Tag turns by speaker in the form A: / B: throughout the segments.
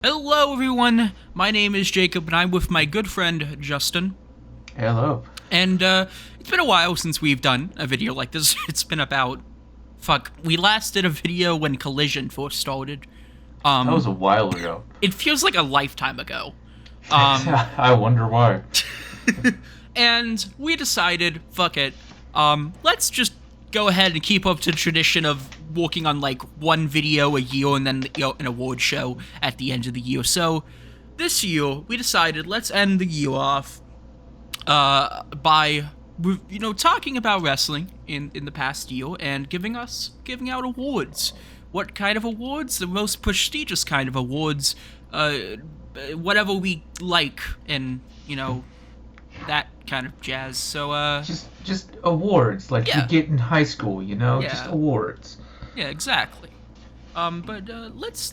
A: Hello, everyone. My name is Jacob, and I'm with my good friend Justin.
B: Hello.
A: And it's been a while since we've done a video like this. It's been about we last did a video when Collision first started.
B: That was
A: Um,
B: a while ago.
A: it feels like a lifetime ago. Um,
B: I wonder why.
A: and we decided, fuck it. Let's just go ahead and keep up to the tradition of working on like one video a year and then an award show at the end of the year. So this year we decided let's end the year off by talking about wrestling in the past year and giving out awards. What kind of awards? The most prestigious kind of awards. Whatever we like, and that kind of jazz. So
B: Just awards like you
A: yeah,
B: get in high school, just
A: yeah,
B: awards.
A: yeah, exactly. But let's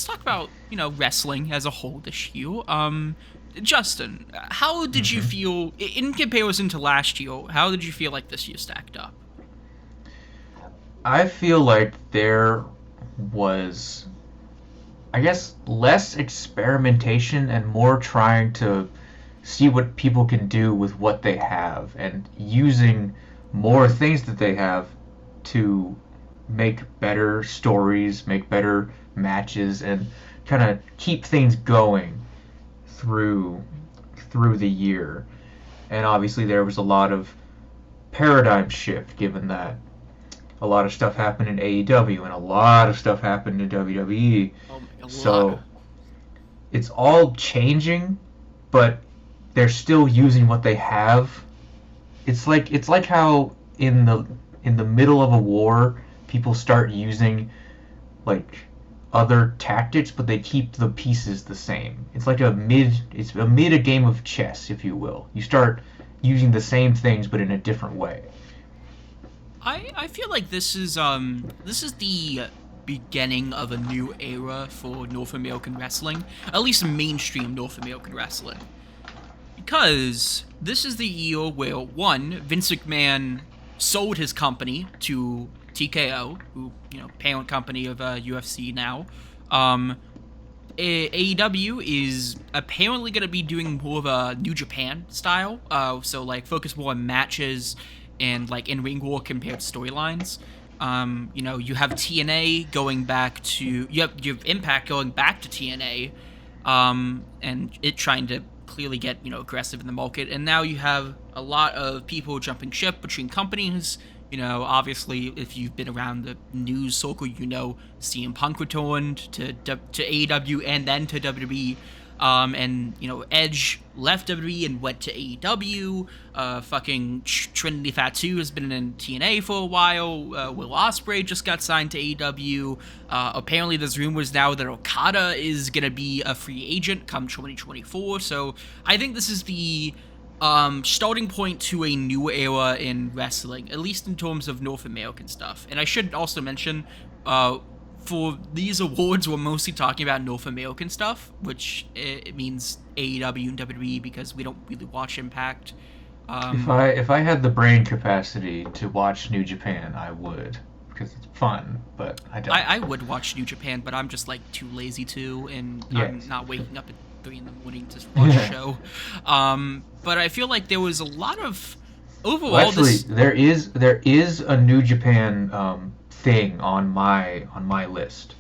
A: talk about wrestling as a whole this year. Justin, how did you
B: hmm
A: feel in comparison to last year? How did you feel like this year stacked up?
B: I feel like there was, I guess, less experimentation and more trying to see what people can do with what they have and using more things that they have to make better stories, make better matches, and kind of keep things going through through the year. And obviously, there was a lot of paradigm shift, given that a lot of stuff happened in AEW and a lot of stuff happened in WWE.
A: Oh my, a lot.
B: So it's all changing, but they're still using what they have. It's like how in the middle of a war, people start using like other tactics, but they keep the pieces the same. It's a mid a game of chess, if you will. You start using the same things, but in a different way.
A: I feel like this is the beginning of a new era for North American wrestling, at least mainstream North American wrestling. Because this is the year where one, Vince McMahon sold his company to TKO, who parent company of UFC now. Um, AEW is apparently going to be doing more of a New Japan style, so like focus more on matches and like in ring war compared to storylines. You have TNA going back to you have Impact going back to TNA, and it trying to clearly get aggressive in the market. And now you have a lot of people jumping ship between companies. Obviously, if you've been around the news circle, CM Punk returned to AEW and then to WWE. And Edge left WWE and went to AEW. Fucking Trinity Fatu has been in TNA for a while. Will Ospreay just got signed to AEW. Apparently, there's rumors now that Okada is gonna be a free agent come 2024. So I think this is the starting point to a new era in wrestling, at least in terms of North American stuff. And I should also mention, for these awards, we're mostly talking about North American stuff, which it means AEW and WWE because we don't really watch Impact.
B: If
A: Um,
B: I had the brain capacity to watch New Japan, I would because it's fun, but I don't.
A: I would watch New Japan, but I'm just like too lazy to, and I'm
B: Yes.
A: not waking up at 3 in the morning to watch a show. But I feel like there was a lot of
B: Well,
A: overall
B: actually,
A: this.
B: there is a New Japan thing on my list.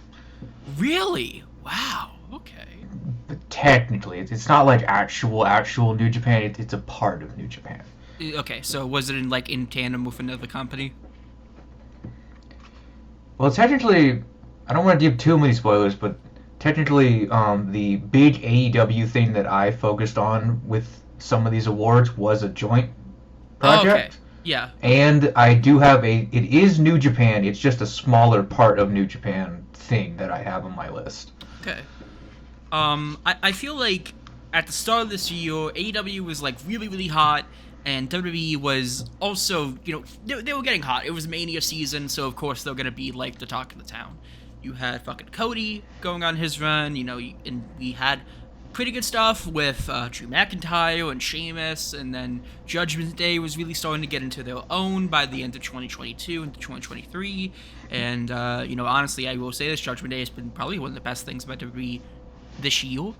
A: Really? Wow. Okay.
B: But technically, it's not like actual New Japan. It's a part of New Japan.
A: Okay, so was it in tandem with another company?
B: Well, technically, I don't want to give too many spoilers, but technically, the big AEW thing that I focused on with some of these awards was a joint
A: Oh, okay.
B: project.
A: Yeah. Okay.
B: And I do have it is New Japan. It's just a smaller part of New Japan thing that I have on my list.
A: Okay. I feel like at the start of this year, AEW was like really, really hot, and WWE was also, they were getting hot. It was Mania season, so of course they're gonna be like the talk of the town. You had fucking Cody going on his run, and we had pretty good stuff with Drew McIntyre and Sheamus, and then Judgment Day was really starting to get into their own by the end of 2022 into 2023. And honestly, I will say this: Judgment Day has been probably one of the best things about WWE this year.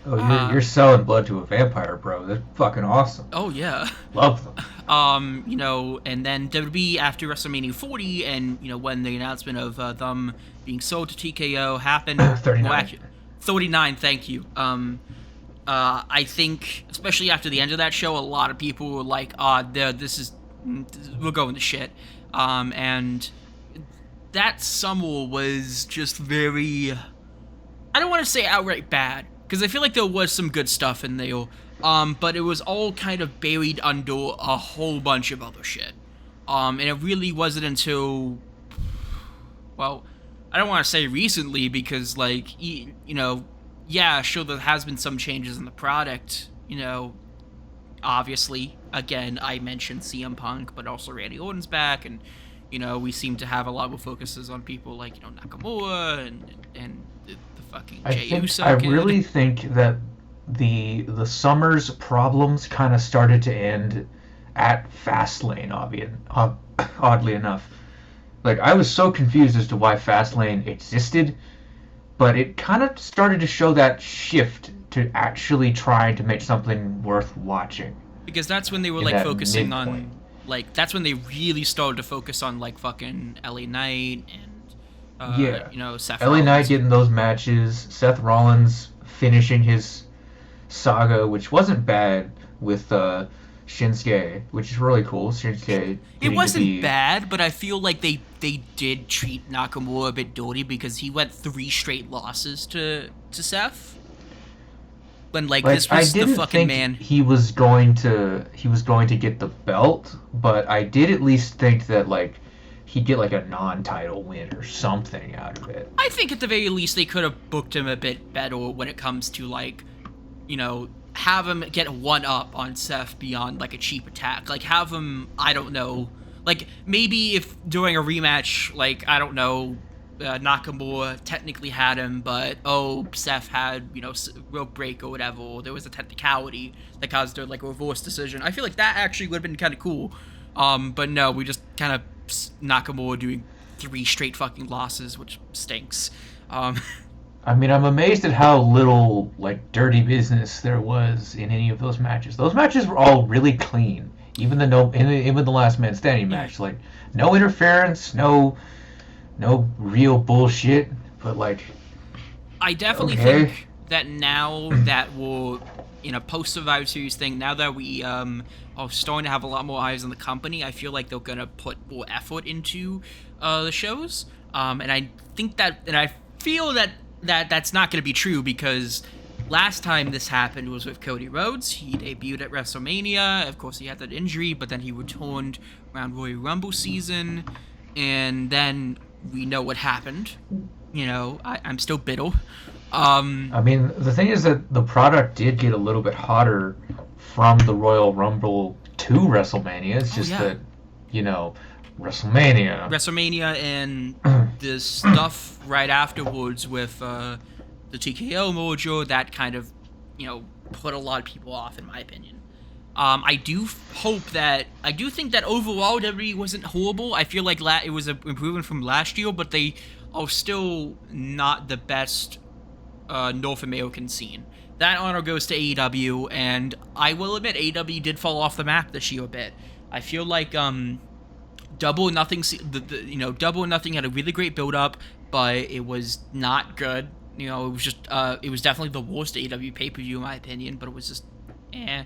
B: Oh,
A: Uh,
B: you're selling blood to a vampire, bro. That's fucking awesome.
A: oh yeah.
B: Love them.
A: And then WWE after WrestleMania 40, and when the announcement of them being sold to TKO happened, well,
B: 39.
A: actually, 39. Thank you. I think, especially after the end of that show, a lot of people were like, we're going to shit. And that summer was just very, I don't want to say outright bad, because I feel like there was some good stuff in there. But it was all kind of buried under a whole bunch of other shit. And it really wasn't until, well, I don't want to say recently, because yeah, sure, there has been some changes in the product. Obviously, again, I mentioned CM Punk, but also Randy Orton's back, and we seem to have a lot more focuses on people like Nakamura and the fucking Jey Uso
B: I
A: kid.
B: really think that the summer's problems kind of started to end at Fastlane, oddly enough. Like, I was so confused as to why Fastlane existed, but it kind of started to show that shift to actually trying to make something worth watching
A: Because that's when they were
B: in
A: like
B: that
A: focusing
B: midpoint.
A: on that's when they really started to focus on like fucking LA Knight and
B: Yeah.
A: Seth
B: LA Knight
A: Rollins.
B: getting those matches, Seth Rollins finishing his saga, which wasn't bad with Shinsuke, which is really cool. Shinsuke
A: It
B: getting to
A: wasn't
B: be
A: bad, but I feel like they did treat Nakamura a bit dirty because he went 3 straight losses to Seth. When like
B: like
A: this
B: I
A: was the
B: didn't
A: fucking
B: think
A: man.
B: he was going to get the belt, but I did at least think that like he'd get like a non-title win or something out of it.
A: I think at the very least they could have booked him a bit better when it comes to have him get one up on Seth beyond like a cheap attack. Like have him, I don't know, like maybe if during a rematch, like I don't know, Nakamura technically had him, but Seth had rope break or whatever. Or there was a technicality that caused like a reverse decision. I feel like that actually would have been kind of cool. But no, we just kind of Nakamura doing 3 straight fucking losses, which stinks. Um,
B: I mean, I'm amazed at how little like dirty business there was in any of those matches. Those matches were all really clean. Even even the last man standing match, like no interference, no real bullshit. But like,
A: I definitely
B: okay,
A: think that now that we're in a post Survivor Series thing, now that we are starting to have a lot more eyes on the company, I feel like they're gonna put more effort into the shows. And I think that, and I feel that's not gonna be true because last time this happened was with Cody Rhodes. He debuted at WrestleMania. Of course, he had that injury, but then he returned around Royal Rumble season, and then we know what happened. I'm still bitter.
B: I mean, the thing is that the product did get a little bit hotter from the Royal Rumble to WrestleMania. It's just
A: Yeah.
B: that, you know, WrestleMania.
A: WrestleMania and the stuff right afterwards with the TKO merger, that kind of, put a lot of people off, in my opinion. I do think that overall WWE wasn't horrible. I feel like it was an improvement from last year, but they are still not the best North American scene. That honor goes to AEW, and I will admit AEW did fall off the map this year a bit. I feel like Double or Nothing, Double or Nothing had a really great build up, but it was not good. It was just it was definitely the worst AEW pay per view in my opinion, but it was just eh.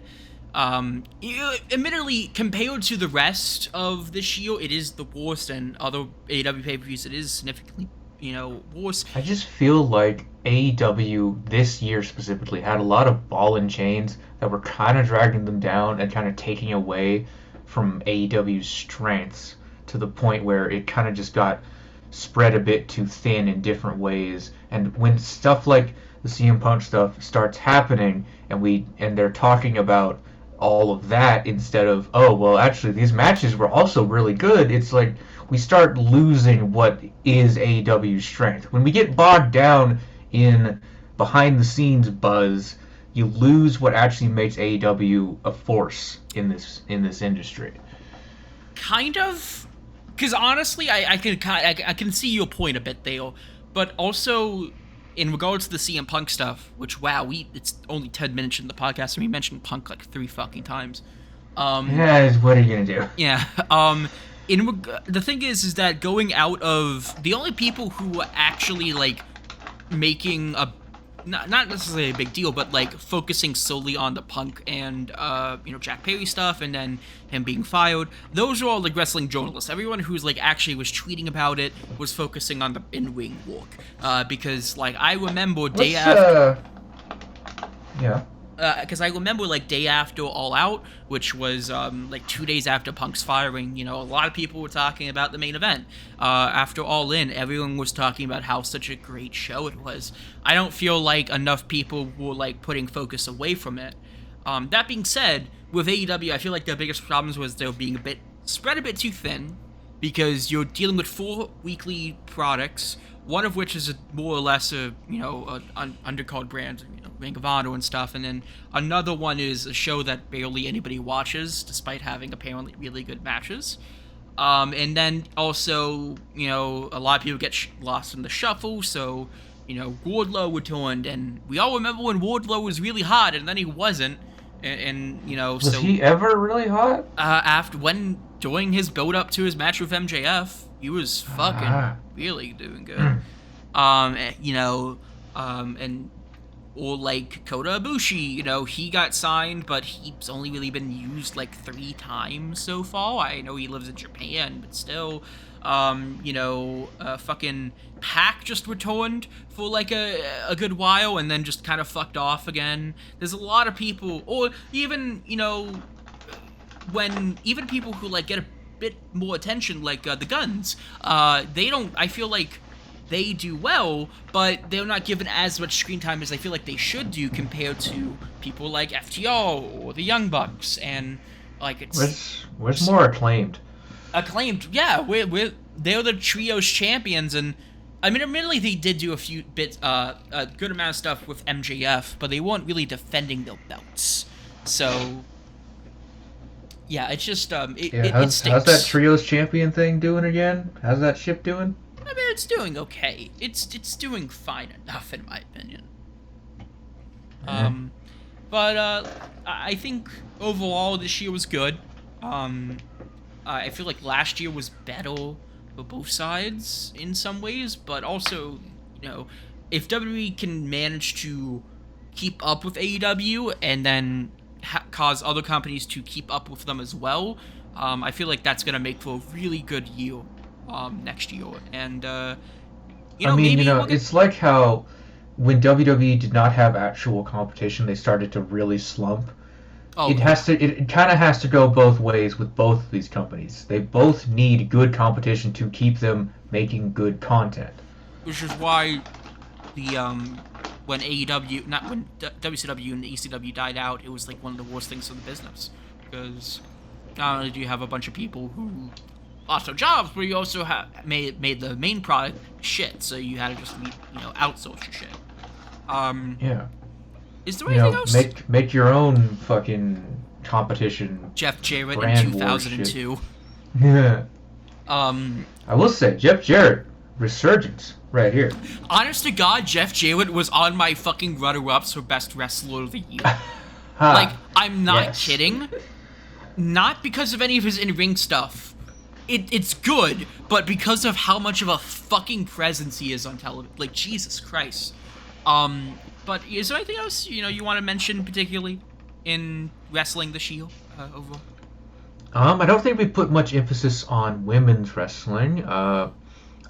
A: Admittedly, compared to the rest of this year, it is the worst, and other AEW pay per views, it is significantly, worse.
B: I just feel like AEW this year specifically had a lot of ball and chains that were kind of dragging them down and kind of taking away from AEW's strengths to the point where it kind of just got spread a bit too thin in different ways. And when stuff like the CM Punk stuff starts happening and they're talking about all of that instead of, oh well, actually these matches were also really good, it's like we start losing what is AEW's strength. When we get bogged down in behind the scenes buzz, you lose what actually makes AEW a force in this industry.
A: Kind of, because honestly, I can see your point a bit there, but also in regards to the CM Punk stuff, which wow, it's only 10 minutes in the podcast and we mentioned Punk like 3 fucking times. Um,
B: Yeah, what are you gonna do?
A: yeah. The thing is that going out of the only people who were actually like making a not necessarily a big deal, but like focusing solely on the Punk and Jack Perry stuff, and then him being fired. Those are all like wrestling journalists. Everyone who's like actually was tweeting about it was focusing on the in-ring work, because like I remember day after.
B: Yeah.
A: Because I remember like day after All Out, which was like 2 days after Punk's firing, a lot of people were talking about the main event. After All In, everyone was talking about how such a great show it was. I don't feel like enough people were like putting focus away from it. That being said, with AEW, I feel like the biggest problems was they were being spread a bit too thin, because you're dealing with 4 weekly products, one of which is more or less an undercard brand, Ring of Honor and stuff, and then another one is a show that barely anybody watches, despite having apparently really good matches. And then also, a lot of people get lost in the shuffle, so, Wardlow returned, and we all remember when Wardlow was really hot, and then he wasn't, and
B: Was he ever really hot?
A: During his build-up to his match with MJF, he was fucking really doing good. Or like Kota Ibushi, he got signed, but he's only really been used like 3 times so far. I know he lives in Japan, but still. Fucking Pac just returned for like a good while and then just kind of fucked off again. There's a lot of people, or even, when even people who like get a bit more attention, like the Guns, they don't, I feel like they do well, but they're not given as much screen time as I feel like they should do compared to people like FTR or the Young Bucks, and like
B: where's more acclaimed?
A: Acclaimed, yeah, they're the trios champions, and I mean, admittedly, they did do a few bits, a good amount of stuff with MJF, but they weren't really defending their belts. So, yeah, it's just it stinks.
B: How's that trios champion thing doing again? How's that ship doing?
A: I mean, it's doing okay. It's doing fine enough, in my opinion. But I think overall this year was good. I feel like last year was better for both sides in some ways, but also, if WWE can manage to keep up with AEW and then cause other companies to keep up with them as well, I feel like that's gonna make for a really good year next year. And
B: it's like how when WWE did not have actual competition, they started to really slump. It kind of has to go both ways with both of these companies. They both need good competition to keep them making good content.
A: Which is why when WCW and ECW died out, it was like one of the worst things for the business, because not only do you have a bunch of people who lost their jobs, but you also made the main product shit, so you had to just outsource your shit.
B: Yeah.
A: Is there anything else?
B: Make your own fucking competition.
A: Jeff Jarrett in 2002.
B: Yeah. I will say, Jeff Jarrett, resurgence right here.
A: Honest to God, Jeff Jarrett was on my fucking runner-ups for best wrestler of the year. Like, I'm not kidding. Not because of any of his in-ring stuff. It's good, but because of how much of a fucking presence he is on television. Like, Jesus Christ. But is there anything else, you want to mention particularly in wrestling this year overall?
B: I don't think we put much emphasis on women's wrestling. I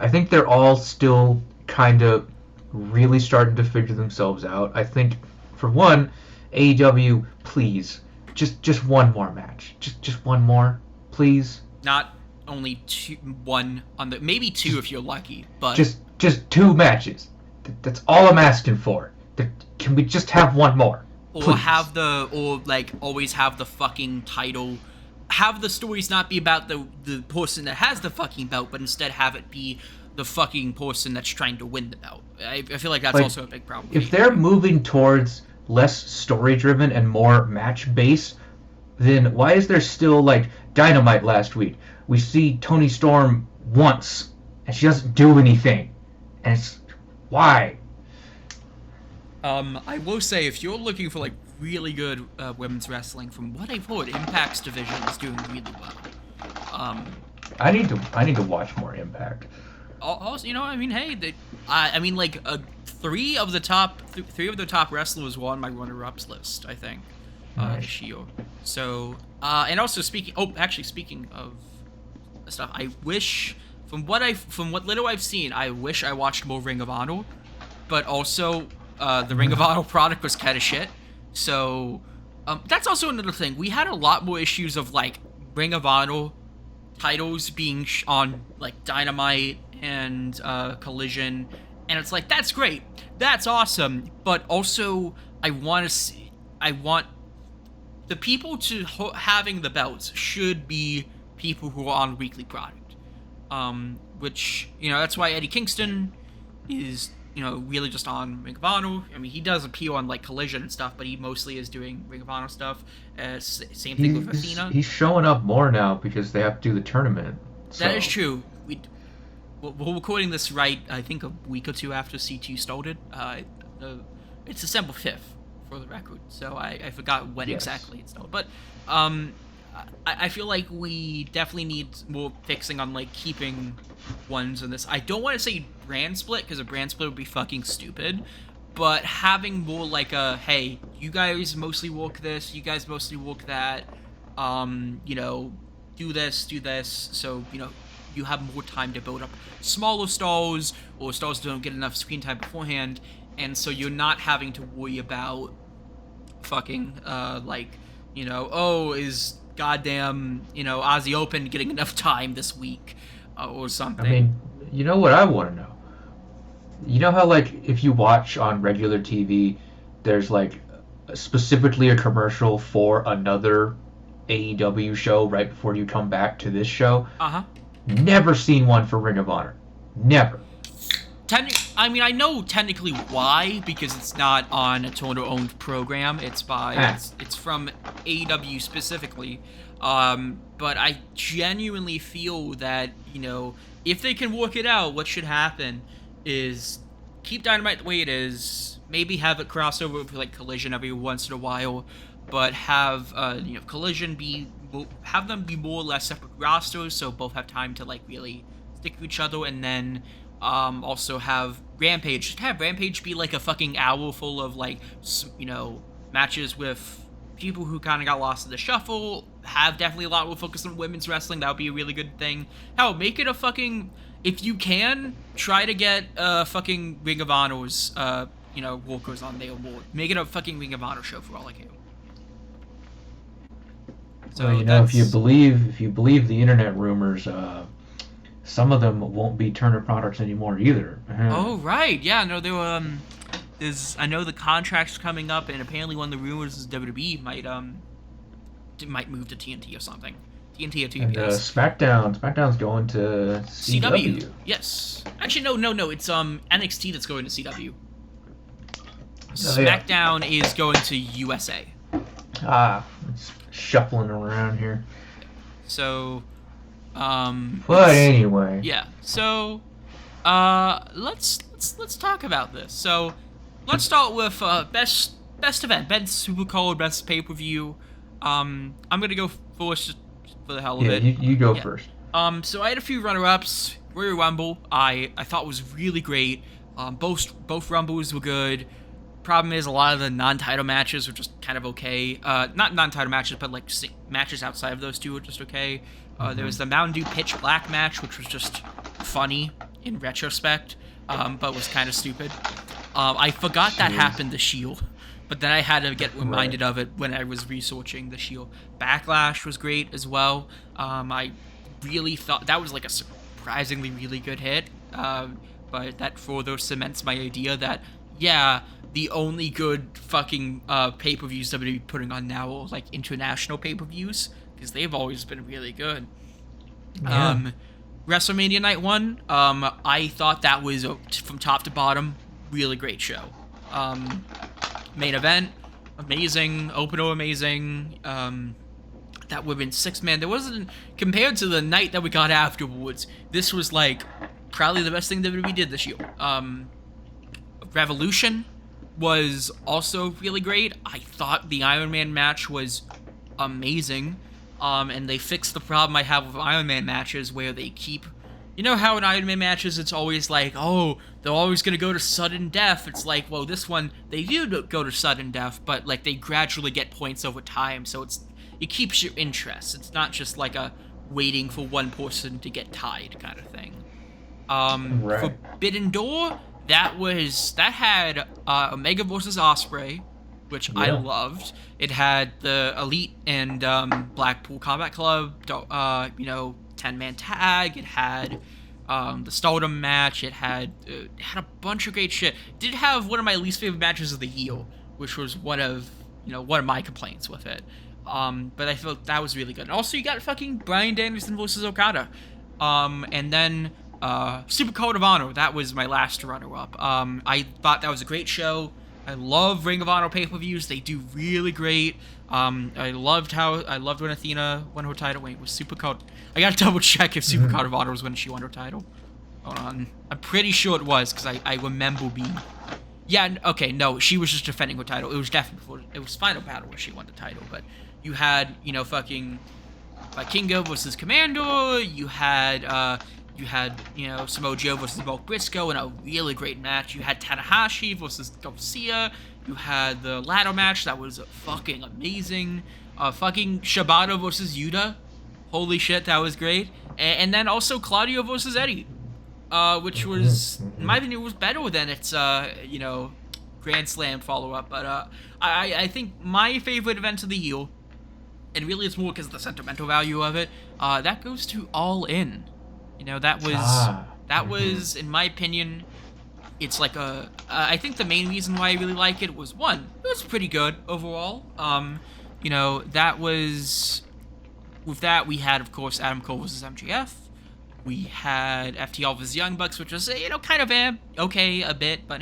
B: think they're all still kind of really starting to figure themselves out. I think, for one, AEW, please, just one more match. Just one more, please.
A: Not only one on the, maybe 2 if you're lucky, but
B: just 2 matches. That's all I'm asking for. Can we just have one more?
A: Or
B: please?
A: Always have the fucking title. Have the stories not be about the person that has the fucking belt, but instead have it be the fucking person that's trying to win the belt. I feel like that's also a big problem.
B: If they're moving towards less story-driven and more match-based, then why is there still, Dynamite last week? We see Toni Storm once, and she doesn't do anything. And it's... why?
A: I will say, if you're looking for like really good women's wrestling, from what I've heard, Impact's division is doing really well. Um,
B: I need to watch more Impact.
A: Also, I mean, hey, I mean, like, three of the top wrestlers were on my runner-ups list, I think,
B: Nice.
A: this year. So, and also speaking of stuff, I wish, from what little I've seen, I wish I watched more Ring of Honor, but also, the Ring of Honor product was kind of shit. So, that's also another thing. We had a lot more issues of like Ring of Honor titles being on like Dynamite and Collision, and it's like that's great, that's awesome, but also I want the people having the belts should be people who are on weekly product, which that's why Eddie Kingston is really just on Ring of Honor. I mean, he does appear on like Collision and stuff, but he mostly is doing Ring of Honor stuff. Same thing with Athena.
B: He's showing up more now because they have to do the tournament.
A: That
B: So
A: is true. We're recording this right, I think, a week or two after C2 started. It's December 5th, for the record, so I forgot when
B: yes.
A: exactly it started. But um, I feel like we definitely need more fixing on, like, keeping ones in this. I don't want to say brand split, because a brand split would be fucking stupid, but having more like a, hey, you guys mostly work this, you guys mostly work that, do this, so, you have more time to build up smaller stalls, or stalls that don't get enough screen time beforehand, and so you're not having to worry about fucking, is goddamn, Aussie Open getting enough time this week, or something.
B: I mean, you know what I want to know? You know how like if you watch on regular TV, there's like specifically a commercial for another AEW show right before you come back to this show?
A: Uh-huh.
B: Never seen one for Ring of Honor. Never.
A: I mean, I know technically why, because it's not on a Turner-owned program. It's from AEW specifically. But I genuinely feel that, if they can work it out, what should happen is keep Dynamite the way it is, maybe have it cross over with, like, Collision every once in a while, but have, Collision have them be more or less separate rosters, so both have time to, like, really stick to each other, and then also have Rampage be like a fucking hour full of like matches with people who kind of got lost in the shuffle. Have definitely a lot more focus on women's wrestling. That would be a really good thing. Hell, make it a fucking, if you can, try to get fucking Ring of Honor's workers on there more. Make it a fucking Ring of Honor show for all I care.
B: So well, if you believe the internet rumors, some of them won't be Turner products anymore either.
A: Oh right, yeah. No, there were. I know the contract's coming up, and apparently one of the rumors is WWE might move to TNT or something. TNT or TBS.
B: And SmackDown's going to CW.
A: Yes. Actually, no. It's NXT that's going to CW.
B: Oh,
A: SmackDown is going to USA.
B: It's shuffling around here.
A: So.
B: But anyway.
A: Yeah. So, let's talk about this. So, let's start with best event, best Supercard, best pay per view. I'm gonna go first for the hell of it.
B: You go first.
A: So I had a few runner-ups. Royal Rumble, I thought was really great. Both Rumbles were good. Problem is, a lot of the non-title matches were just kind of okay. Not non-title matches, but like matches outside of those two were just okay. There was the Mountain Dew Pitch Black match, which was just funny in retrospect, but was kind of stupid. I forgot that happened to Shield, but then I had to get reminded of it when I was researching the Shield. Backlash was great as well. I really thought that was like a surprisingly really good hit, but that further cements my idea that, yeah, the only good fucking pay-per-views that we're putting on now are like international pay-per-views, because they've always been really good.
B: Yeah.
A: WrestleMania Night 1, I thought that was, from top to bottom, really great show. Main event, amazing. Opener, amazing. That women's six-man, there wasn't, compared to the night that we got afterwards, this was like probably the best thing that we did this year. Revolution, was also really great. I thought the Iron Man match was amazing. And they fixed the problem I have with Iron Man matches where they keep. You know how in Iron Man matches it's always like, oh, they're always gonna go to sudden death. It's like, well, this one they do go to sudden death, but like they gradually get points over time, so it keeps your interest. It's not just like a waiting for one person to get tied kind of thing.
B: Right.
A: Forbidden Door, that had Omega versus Osprey, which I
B: Yeah.
A: loved. It had the Elite and Blackpool Combat Club, 10-man tag. It had the Stardom match. It had a bunch of great shit. It did have one of my least favorite matches of the year, which was one of my complaints with it. But I felt that was really good. And also, you got fucking Bryan Danielson versus Okada. And then Super Code of Honor, that was my last runner-up. I thought that was a great show. I love Ring of Honor pay-per-views. They do really great. I loved when Athena won her title. Wait, was Super Code... I gotta double check if Super Code of Honor was when she won her title. Hold on. I'm pretty sure it was, because I remember being... Yeah, okay, no, she was just defending her title. It was definitely before... It was Final Battle where she won the title, but you had, fucking... Kingo versus Commander. You had Samoa Joe versus Bulk Briscoe in a really great match. You had Tanahashi versus Garcia. You had the ladder match that was fucking amazing. Fucking Shibata versus Yuta. Holy shit, that was great. And then also Claudio versus Eddie, which was, in my opinion, was better than its Grand Slam follow up. But I think my favorite event of the year, and really it's more because of the sentimental value of it, that goes to All In. That was, in my opinion, it's like I think the main reason why I really like it was, one, it was pretty good overall. That was, with that we had, of course, Adam Cole versus MJF. We had FTR versus Young Bucks, which was, kind of okay a bit, but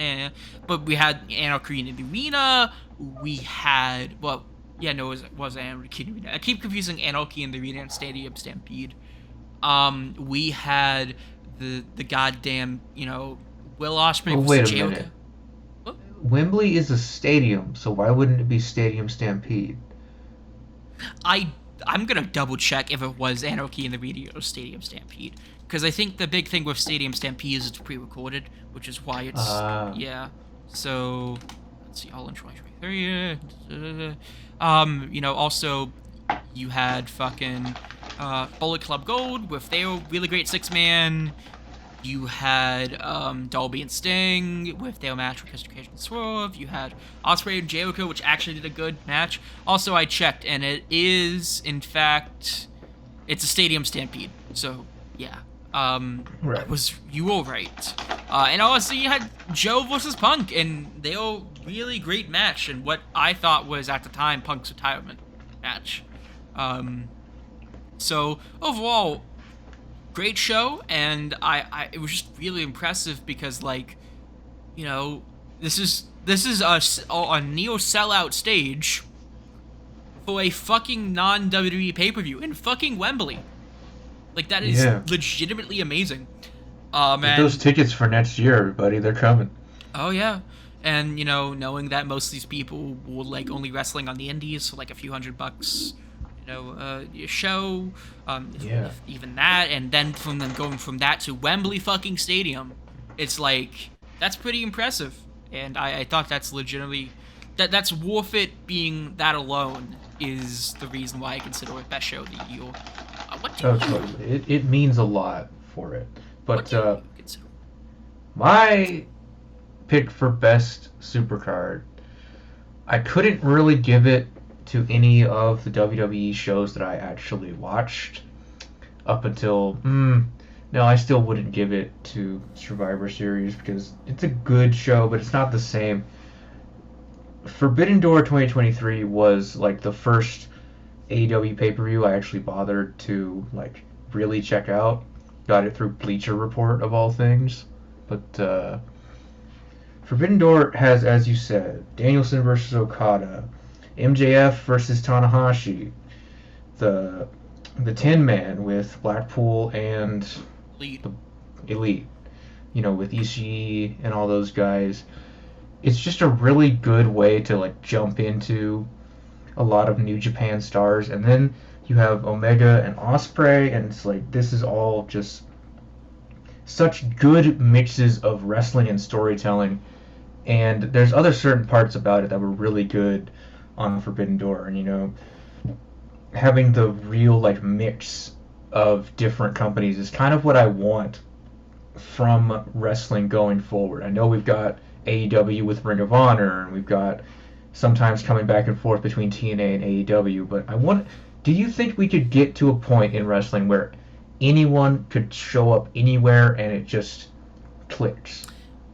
A: But we had Anarchy in the Arena. We had, it was Anarchy in the Arena. I keep confusing Anarchy in the Arena and Stadium Stampede. We had the goddamn, Will Ospreay
B: Oh,
A: versus
B: wait a
A: Jericho.
B: minute.
A: What?
B: Wembley is a stadium, so why wouldn't it be Stadium Stampede?
A: I'm gonna double check if it was Anarchy in the Arena or Stadium Stampede, because I think the big thing with Stadium Stampede is it's pre-recorded, which is why it's yeah. So let's see, all in 2023. Also you had fucking Bullet Club Gold with their really great 6-man. You had Dolby and Sting with their match with Mr. Cage and Swerve. You had Ospreay and Jericho, which actually did a good match. Also, I checked, and it is, in fact, it's a Stadium Stampede. So, yeah.
B: Right.
A: You were right. And also, you had Joe versus Punk, and they were really great match, and what I thought was, at the time, Punk's retirement match. So, overall, great show, and it was just really impressive because, this is a neo sellout stage for a fucking non-WWE pay-per-view in fucking Wembley. Like, that is legitimately amazing.
B: Get those tickets for next year, everybody. They're coming.
A: Oh yeah, and knowing that most of these people were only wrestling on the indies for a few $100. Your show, if even that, and then from them going from that to Wembley fucking Stadium, it's that's pretty impressive, and I thought that's legitimately, that's worth it. Being that alone is the reason why I consider it best show of the year.
B: Totally. It means a lot for it,
A: What
B: but
A: do you consider?
B: my pick for best supercard, I couldn't really give it to any of the WWE shows that I actually watched up until no, I still wouldn't give it to Survivor Series because it's a good show, but it's not the same. Forbidden Door 2023 was the first AEW pay-per-view I actually bothered to really check out. Got it through Bleacher Report of all things, but Forbidden Door has, as you said, Danielson versus Okada, MJF versus Tanahashi, the 10-man with Blackpool and
A: Elite.
B: the Elite, with Ishii and all those guys. it's just a really good way to like jump into a lot of New Japan stars, and then you have Omega and Osprey, and it's like this is all just such good mixes of wrestling and storytelling. And there's other certain parts about it that were really good on Forbidden Door, and having the real like mix of different companies is kind of what I want from wrestling going forward. I know we've got AEW with Ring of Honor, and we've got sometimes coming back and forth between TNA and AEW, but I want. Do you think we could get to a point in wrestling where anyone could show up anywhere and it just clicks?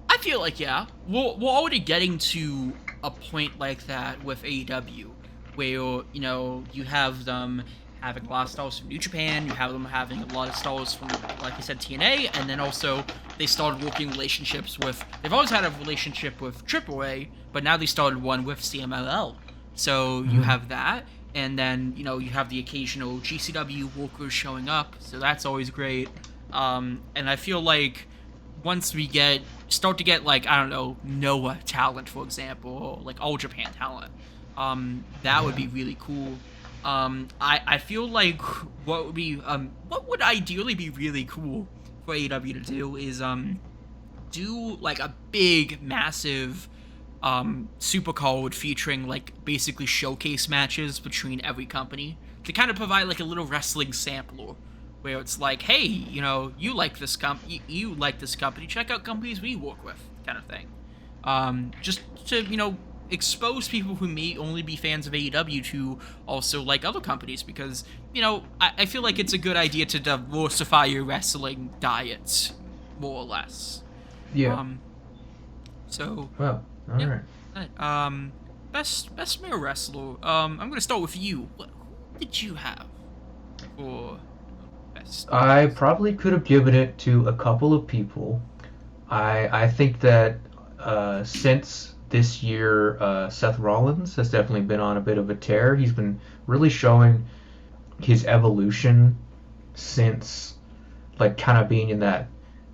A: I feel like, yeah, we're already getting to a point like that with AEW, where you have them having a lot of stars from New Japan, you have them having a lot of stars from, like I said, TNA, and then also they started working relationships with. They've always had a relationship with AAA, but now they started one with CMLL. So you have that, and then you have the occasional GCW workers showing up, so that's always great. And I feel like once we start to get, like, I don't know, Noah talent, for example, or like All Japan talent, that would be really cool. I feel like what would ideally be really cool for AEW to do is do like a big massive super card featuring like basically showcase matches between every company to kind of provide like a little wrestling sampler where it's like, hey, you like this you like this company, check out companies we work with, kind of thing. Just to expose people who may only be fans of AEW to also like other companies, because I feel like it's a good idea to diversify your wrestling diets, more or less.
B: Yeah.
A: So.
B: Well, all
A: Yeah.
B: right.
A: Best male wrestler. I'm gonna start with you. Who did you have for best?
B: I probably could have given it to a couple of people. I think that since this year, Seth Rollins has definitely been on a bit of a tear. He's been really showing his evolution since, like, kind of being in that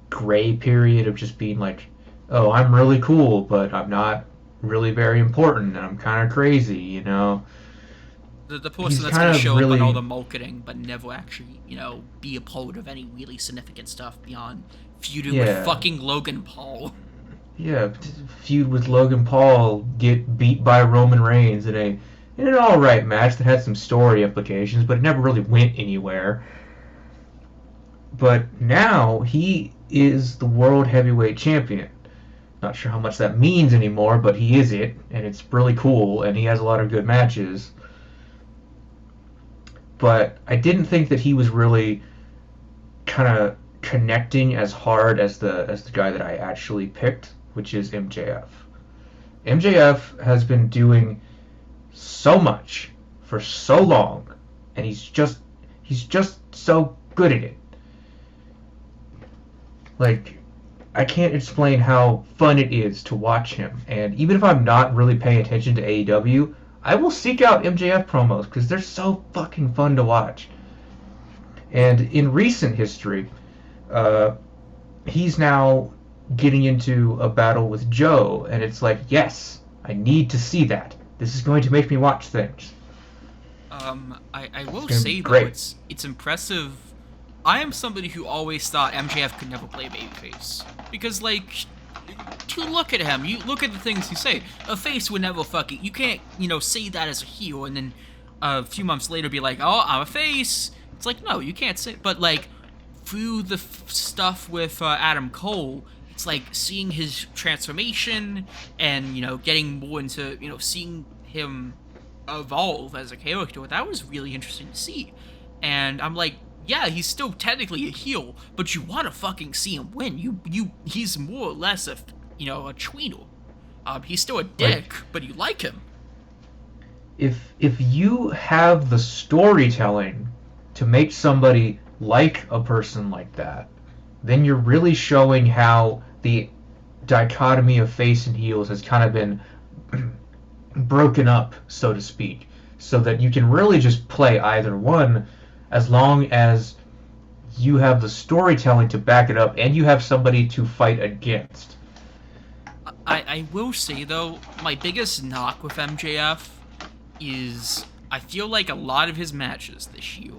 B: gray period of just being like, oh, I'm really cool, but I'm not really very important, and I'm kind of crazy.
A: The person
B: He's
A: that's
B: kind
A: gonna
B: of
A: show up in all
B: really,
A: the marketing, but never actually, be a part of any really significant stuff beyond feuding with
B: yeah,
A: fucking Logan Paul.
B: yeah, feud with Logan Paul, get beat by Roman Reigns in an all right match that had some story implications, but it never really went anywhere. But now he is the world heavyweight champion. Not sure how much that means anymore, but he is it, and it's really cool, and he has a lot of good matches. But I didn't think that he was really kind of connecting as hard as the guy that I actually picked, which is MJF. MJF has been doing so much for so long, and he's just so good at it. Like, I can't explain how fun it is to watch him. And even if I'm not really paying attention to AEW, I will seek out MJF promos because they're so fucking fun to watch. And in recent history, uh, he's now getting into a battle with Joe, and it's like, yes, I need to see that. This is going to make me watch things.
A: I
B: It's
A: will
B: going to be
A: say though,
B: great.
A: it's impressive. I am somebody who always thought MJF could never play babyface because, like, to look at him, you look at the things you say. A face would never fucking. You can't, say that as a heel, and then a few months later be like, oh, I'm a face. It's like, no, you can't say. But like, through the stuff with Adam Cole, it's like seeing his transformation and getting more into seeing him evolve as a character. That was really interesting to see, and I'm like, yeah, he's still technically a heel, but you want to fucking see him win. He's more or less a tweener. He's still a
B: Like,
A: dick, but you like him.
B: if you have the storytelling to make somebody like a person like that, then you're really showing how the dichotomy of face and heels has kind of been broken up, so to speak, so that you can really just play either one as long as you have the storytelling to back it up and you have somebody to fight against.
A: I will say though, my biggest knock with MJF is I feel like a lot of his matches this year,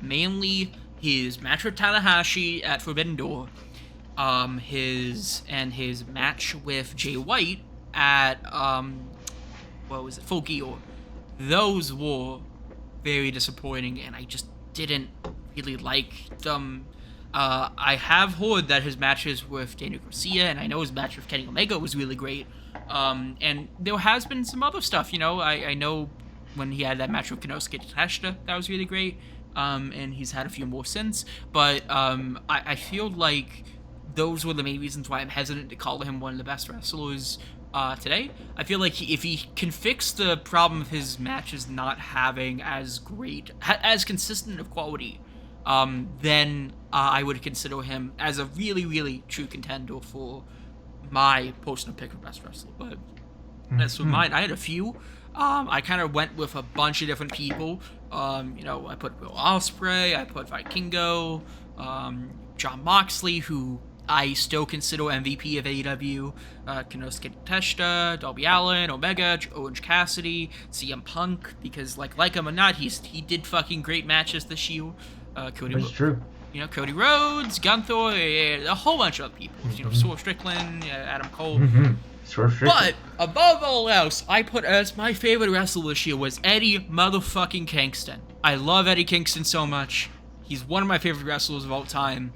A: mainly his match with Tanahashi at Forbidden Door, his match with Jay White at what was it, Full Gear. Those were very disappointing, and I just didn't really like them. I have heard that his matches with Daniel Garcia, and I know his match with Kenny Omega was really great. And there has been some other stuff, I know when he had that match with Konosuke Takeshita, that was really great. And he's had a few more since. But I feel like those were the main reasons why I'm hesitant to call him one of the best wrestlers today. I feel like if he can fix the problem of his matches not having as consistent of quality, then I would consider him as a really, really true contender for my personal pick of best wrestler. But as for mine, I had a few. I kind of went with a bunch of different people. I put Will Ospreay, I put Vikingo, John Moxley, who I still consider MVP of AEW, Konosuke Takeshita, Darby Allin, Omega, Orange Cassidy, CM Punk, because like him or not, he did fucking great matches this year.
B: That's true.
A: Cody Rhodes, Gunther, a whole bunch of other people. Swerve Strickland, Adam Cole.
B: Swerve Strickland.
A: But above all else, I put as my favorite wrestler this year was Eddie motherfucking Kingston. I love Eddie Kingston so much. He's one of my favorite wrestlers of all time.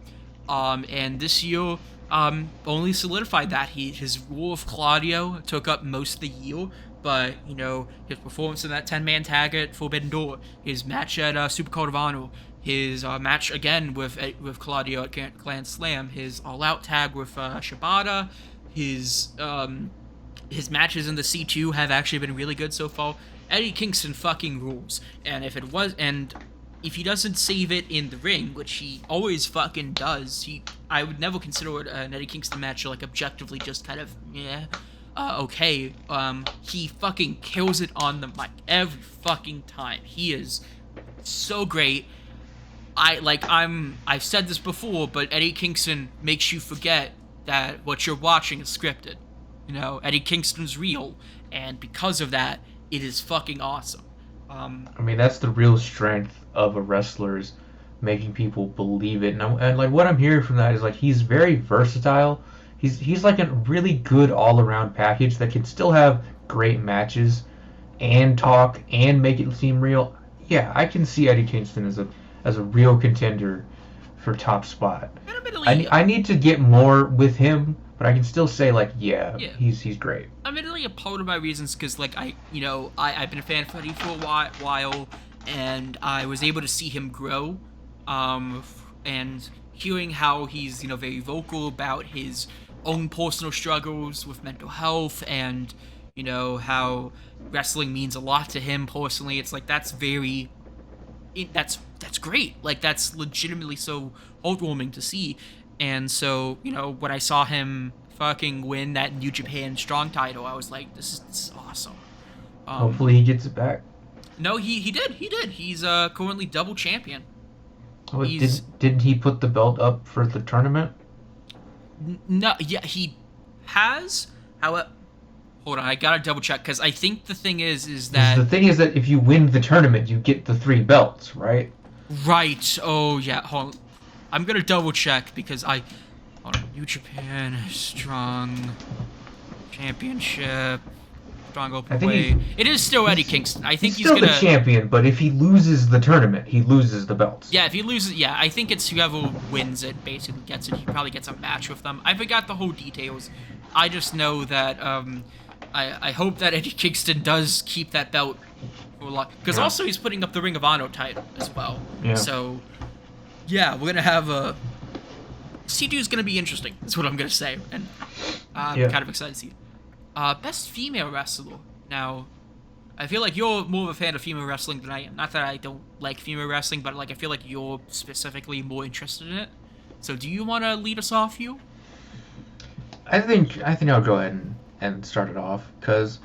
A: And this year, only solidified that. His rule of Claudio took up most of the year, but, his performance in that 10-man tag at Forbidden Door, his match at Super Code of Honor, his match again with Claudio at Grand Slam, his all-out tag with Shibata, his matches in the C2 have actually been really good so far. Eddie Kingston fucking rules, and if he doesn't save it in the ring, which he always fucking does, I would never consider it an Eddie Kingston match like objectively just kind of okay. He fucking kills it on the mic every fucking time. He is so great. I've said this before, but Eddie Kingston makes you forget that what you're watching is scripted. Eddie Kingston's real, and because of that, it is fucking awesome.
B: That's the real strength of a wrestler, is making people believe it. And like what I'm hearing from that is like he's very versatile. He's like a really good all-around package that can still have great matches and talk and make it seem real. Yeah, I can see Eddie Kingston as a real contender for top spot. I need to get more with him, but I can still say he's great.
A: Admittedly, a part of my reasons because I've been a fan of Eddie for a while, and I was able to see him grow, and hearing how he's very vocal about his own personal struggles with mental health, and how wrestling means a lot to him personally. It's that's great. That's legitimately so heartwarming to see. And so, when I saw him fucking win that New Japan Strong title, I was like, this is awesome.
B: Hopefully he gets it back.
A: No, he did. He's currently double champion.
B: Oh, didn't he put the belt up for the tournament?
A: No, yeah, he has. However, hold on, I gotta double check, because I think the thing is that...
B: The thing is that if you win the tournament, you get the 3 belts, right?
A: Right. Oh, yeah, hold on. I'm gonna double check, because hold on, New Japan Strong Championship, Strong Openweight. It is still Eddie Kingston. I think he's
B: still
A: gonna...
B: the champion, but if he loses the tournament, he loses the belts.
A: Yeah, if he loses... Yeah, I think it's whoever wins it basically gets it. He probably gets a match with them. I forgot the whole details. I just know that, I hope that Eddie Kingston does keep that belt for a lot. Because also he's putting up the Ring of Honor title as well.
B: Yeah.
A: So, yeah, we're going to have a... C2 is going to be interesting, is what I'm going to say. And I'm kind of excited to see it. Best female wrestler. Now, I feel like you're more of a fan of female wrestling than I am. Not that I don't like female wrestling, but I feel like you're specifically more interested in it. So do you want to lead us off, Hugh?
B: I think I'll go ahead and start it off, because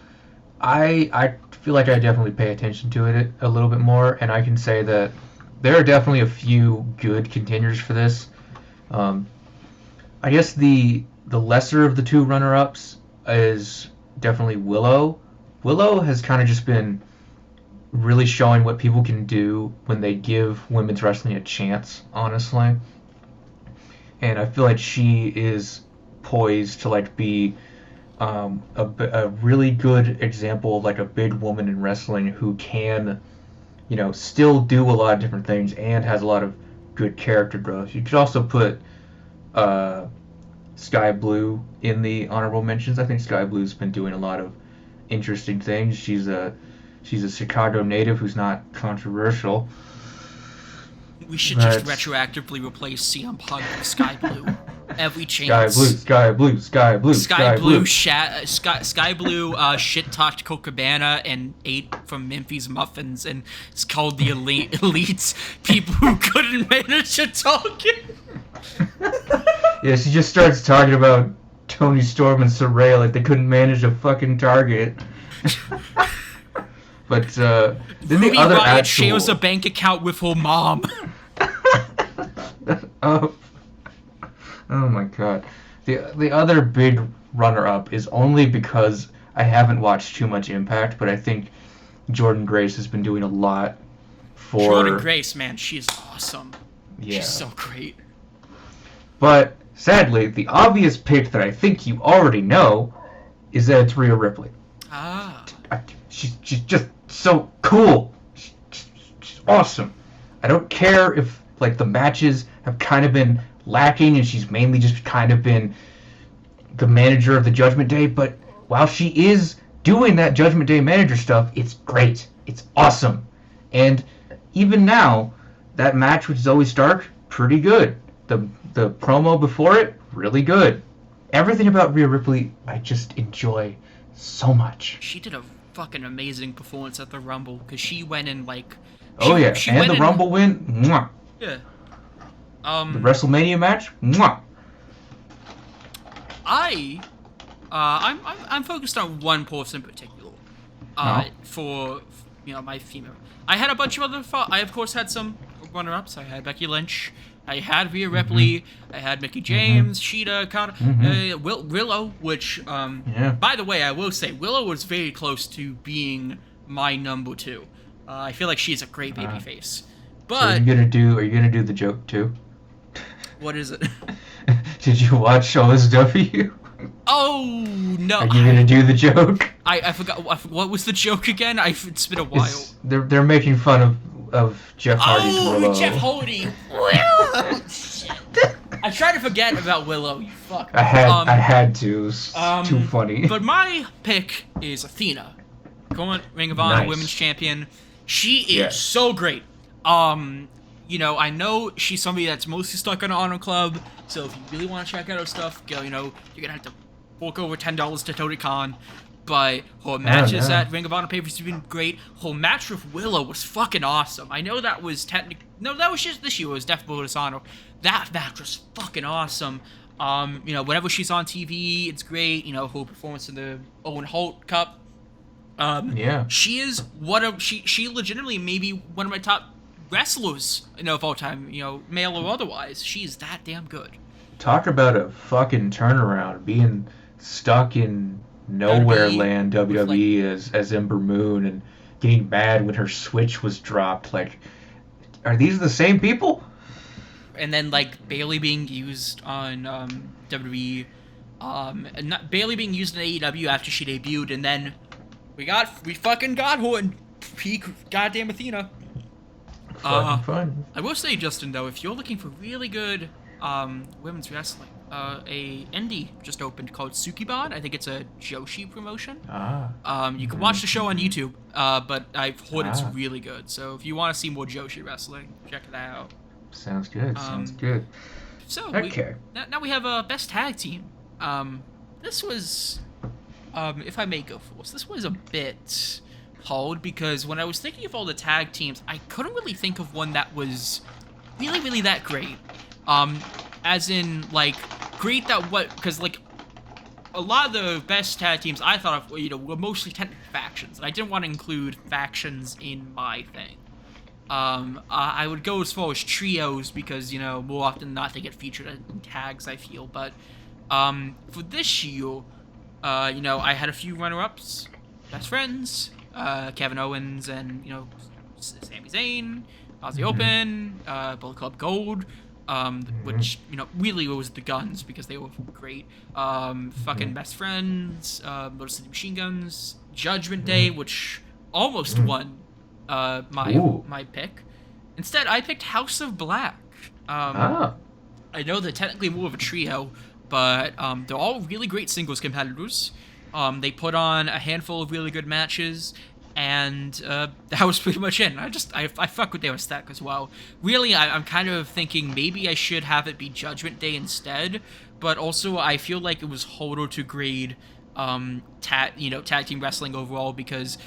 B: I feel like I definitely pay attention to it a little bit more, and I can say that there are definitely a few good contenders for this. I guess the the lesser of the two runner-ups is definitely Willow. Willow has kind of just been really showing what people can do when they give women's wrestling a chance, honestly. And I feel like she is poised to like be a really good example of like a big woman in wrestling who can, still do a lot of different things and has a lot of good character growth. You could also put Sky Blue in the honorable mentions. I think Sky Blue's been doing a lot of interesting things. She's a Chicago native who's not controversial.
A: We should just retroactively replace CM Punk with Sky Blue. Every chance.
B: Sky Blue. Sky Blue
A: shit talked Copacabana and ate from Memphis muffins, and it's called the elites. People who couldn't manage to talk.
B: Yeah, she just starts talking about Tony Storm and Sarray like they couldn't manage a fucking target. But then
A: Ruby
B: the other
A: Riott
B: actual...
A: shares a bank account with her mom.
B: Oh my god. The other big runner-up is only because I haven't watched too much Impact, but I think Jordynne Grace has been doing a lot for...
A: Jordynne Grace, man, she's awesome.
B: Yeah.
A: She's so great.
B: But, sadly, the obvious pick that I think you already know is that it's Rhea Ripley.
A: Ah.
B: She's just so cool. She's awesome. I don't care if, like, the matches have kind of been lacking and she's mainly just kind of been the manager of the Judgment Day, but while she is doing that Judgment Day manager stuff, it's great. It's awesome. And even now, that match with Zoe Stark, pretty good. The promo before it, really good. Everything about Rhea Ripley, I just enjoy so much.
A: She did a fucking amazing performance at the Rumble, because she went in like...
B: and the Rumble win, mwah.
A: Yeah.
B: The WrestleMania match, mwah.
A: I'm focused on one person in particular. For my female. I had a bunch of other. I of course had some runner-ups. I had Becky Lynch. I had Rhea Ripley. I had Mickie James, Sheeta, Connor, Willow. Which, by the way, I will say Willow was very close to being my number 2. I feel like she's a great babyface. But
B: so are you gonna do the joke too?
A: What is it?
B: Did you watch OSW?
A: Oh no!
B: Are you gonna do the joke?
A: I forgot. What was the joke again? It's been a while.
B: They're making fun of Jeff Hardy's Willow.
A: Oh, Jeff Hardy. I tried to forget about Willow. You fuck.
B: I had to. It was too funny.
A: But my pick is Athena, current Ring of Honor Women's Champion. She is so great. I know she's somebody that's mostly stuck on Honor Club, so if you really want to check out her stuff, go, you're gonna have to fork over $10 to Tony Khan. But her matches at Ring of Honor pay-per-views have been great. Her match with Willow was fucking awesome. I know that was that was just this year. It was Death Below Dishonor. That match was fucking awesome. Whenever she's on TV, it's great. Her performance in the Owen Holt Cup. She is she legitimately maybe one of my top wrestlers, of all time, male or otherwise. She's that damn good.
B: Talk about a fucking turnaround, being stuck in nowhere land WWE as Ember Moon and getting mad when her switch was dropped. Like, are these the same people?
A: And then like Bayley being used on WWE, not Bayley being used in AEW after she debuted, and then we fucking got her in peak goddamn Athena.
B: Fun.
A: I will say, Justin, though, if you're looking for really good women's wrestling, a indie just opened called Sukiban. I think it's a Joshi promotion. You can watch the show on YouTube, but I've heard it's really good. So if you want to see more Joshi wrestling, check that out.
B: Sounds good.
A: So
B: okay.
A: Now we have a best tag team. This was, if I may go first, this was a bit hard because when I was thinking of all the tag teams, I couldn't really think of one that was really, really that great. As in, like, great that because, like, a lot of the best tag teams I thought of, were mostly technical factions, and I didn't want to include factions in my thing. I would go as far as trios because, more often than not they get featured in tags, I feel, but For this year, I had a few runner-ups, best friends, Kevin Owens and Sami Zayn, Aussie
B: Mm-hmm.
A: Open, Bullet Club Gold,
B: Mm-hmm.
A: which really was the Guns because they were great. Fucking best friends, Motor City Machine Guns, Judgment Day,
B: Mm-hmm.
A: which almost
B: Mm-hmm.
A: won my
B: Ooh.
A: pick. Instead, I picked House of Black. Um,
B: Ah.
A: I know they're technically more of a trio, but they're all really great singles competitors. They put on a handful of really good matches, and that was pretty much it. I fuck with their aesthetic as well. Really, I'm kind of thinking maybe I should have it be Judgment Day instead, but also I feel like it was harder to grade tag team wrestling overall because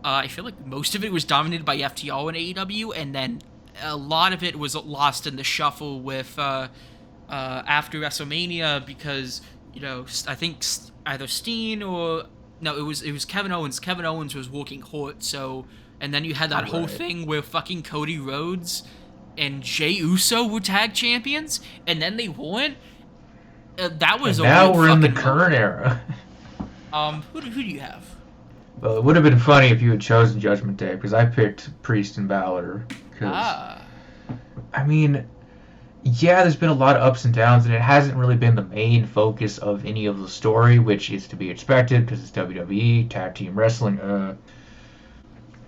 A: I feel like most of it was dominated by FTR and AEW, and then a lot of it was lost in the shuffle with after WrestleMania because I think either Steen or no, it was Kevin Owens. Kevin Owens was walking hurt, so and then you had that whole
B: Right.
A: thing where fucking Cody Rhodes and Jey Uso were tag champions, and then they won. That was
B: And
A: a
B: now
A: weird
B: we're in the
A: fucking
B: current
A: moment.
B: era.
A: Who do you have?
B: Well, it would have been funny if you had chosen Judgment Day because I picked Priest and Balor. Because
A: Ah,
B: I mean, yeah, there's been a lot of ups and downs, and it hasn't really been the main focus of any of the story, which is to be expected because it's WWE tag team wrestling.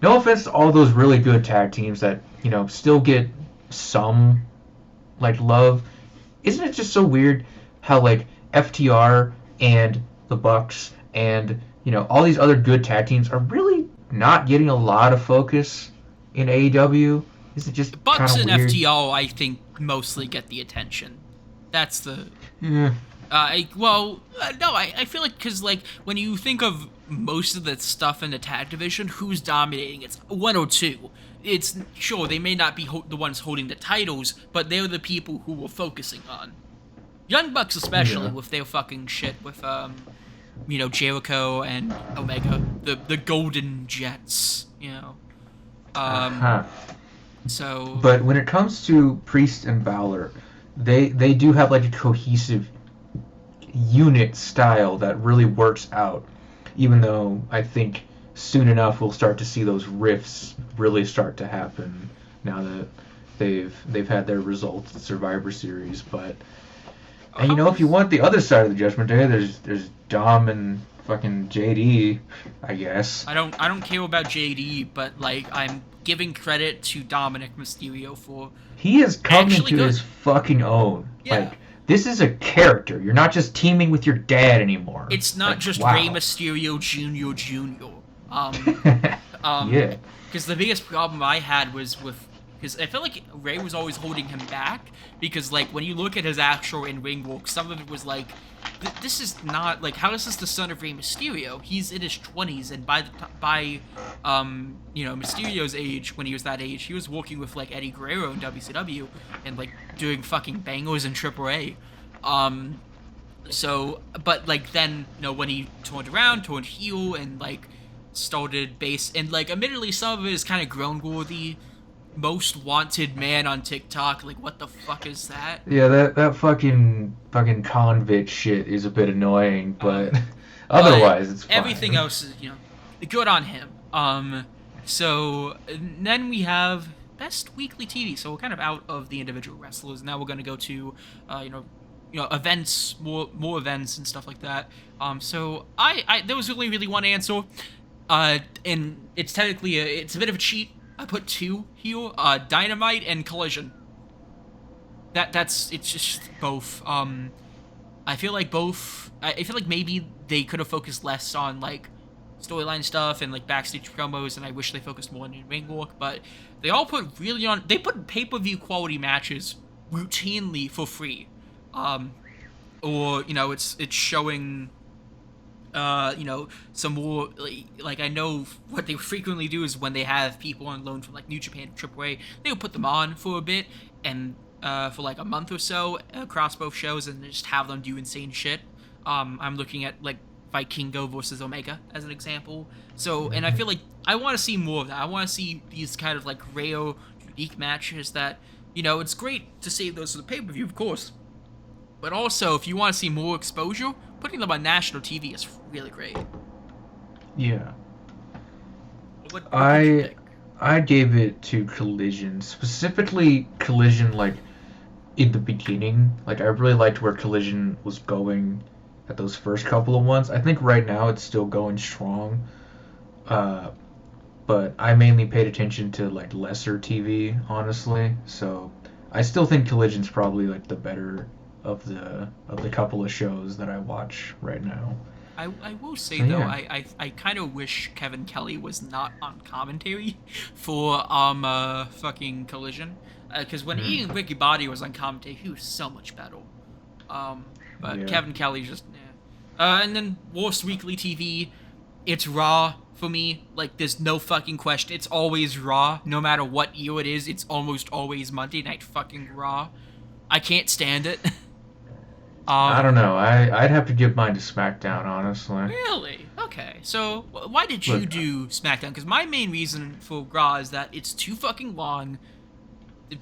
B: No offense to all those really good tag teams that still get some like love. Isn't it just so weird how like FTR and the Bucks and all these other good tag teams are really not getting a lot of focus in AEW? Is it just kind
A: Bucks
B: of
A: and
B: weird?
A: FTO I think mostly get the attention. That's the
B: Yeah.
A: no, I feel like because like when you think of most of the stuff in the tag division, who's dominating? It's one or two. It's sure they may not be the ones holding the titles, but they're the people who we're focusing on. Young Bucks especially
B: Yeah.
A: with their fucking shit with Jericho and Omega, the Golden Jets. Um,
B: Uh-huh.
A: so
B: But when it comes to Priest and Balor, they do have like a cohesive unit style that really works out. Even though I think soon enough we'll start to see those rifts really start to happen now that they've had their results at Survivor Series. But and
A: how
B: if you
A: is
B: want the other side of the Judgment Day, there's Dom and fucking JD, I guess.
A: I don't care about JD, but like I'm giving credit to Dominic Mysterio for
B: He has come
A: actually
B: into his
A: good.
B: fucking own.
A: Yeah.
B: Like this is a character. You're not just teaming with your dad anymore.
A: It's not
B: Like
A: just Rey
B: wow.
A: Mysterio Jr. Um um
B: Yeah.
A: because the biggest problem I had was with because I feel like Ray was always holding him back because like when you look at his actual in-ring work, some of it was like this is not like how is this the son of Rey Mysterio? He's in his 20s, and by Mysterio's age, when he was that age, he was working with like Eddie Guerrero in WCW and like doing fucking bangers in AAA. Um but like then when he turned heel and like started base and like admittedly some of it is kind of grown worthy. Most wanted man on TikTok, like what the fuck is that?
B: Yeah, that fucking convict shit is a bit annoying, but
A: um but
B: otherwise it's
A: everything
B: fine.
A: else is good on him. So then we have best weekly TV. So we're kind of out of the individual wrestlers. Now we're gonna go to events, more events and stuff like that. So I there was only really one answer. And it's technically it's a bit of a cheat. I put two here: Dynamite and Collision. That's it's just both. I feel like both. I feel like maybe they could have focused less on like storyline stuff and like backstage promos, and I wish they focused more on ring work. But they all put really on. They put pay-per-view quality matches routinely for free. Um, or it's showing some more like I know what they frequently do is when they have people on loan from like New Japan or AAA, they'll put them on for a bit and for like a month or so across both shows and just have them do insane shit. I'm looking at like Vikingo versus Omega as an example. So, and I feel like I want to see more of that. I want to see these kind of like rare, unique matches that it's great to save those for the pay per view, of course, But also, if you want to see more exposure, putting them on national TV is really great.
B: Yeah.
A: What did you
B: I
A: think?
B: I gave it to Collision, specifically Collision like in the beginning. Like I really liked where Collision was going at those first couple of ones. I think right now it's still going strong. Uh, but I mainly paid attention to like lesser TV, honestly. So I still think Collision's probably like the better of the couple of shows that I watch right now.
A: I will say
B: So
A: though,
B: yeah.
A: I kind of wish Kevin Kelly was not on commentary for fucking Collision, because when
B: Mm,
A: Ian Ricky Body was on commentary, he was so much better. But
B: yeah.
A: Kevin Kelly just and then worst weekly TV, it's Raw for me. Like there's no fucking question. It's always Raw, no matter what year it is. It's almost always Monday Night fucking Raw. I can't stand it.
B: I don't
A: um,
B: know. I'd have to give mine to SmackDown, honestly.
A: Really? Okay. So why did you
B: Look,
A: do SmackDown? Because my main reason for Raw is that it's too fucking long.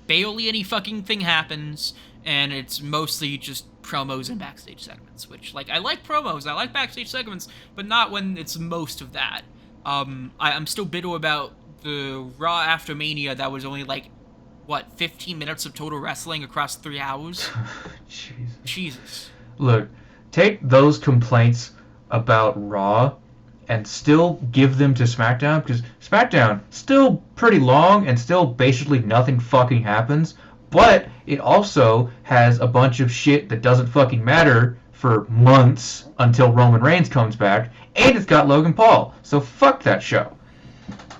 A: Barely any fucking thing happens, and it's mostly just promos and backstage segments. Which, like, I like promos, I like backstage segments, but not when it's most of that. I'm still bitter about the Raw after Mania that was only like what 15 minutes of total wrestling across 3 hours.
B: Jesus.
A: Jesus.
B: Look, take those complaints about Raw and still give them to SmackDown because SmackDown still pretty long and still basically nothing fucking happens, but it also has a bunch of shit that doesn't fucking matter for months until Roman Reigns comes back, and it's got Logan Paul. So fuck that show.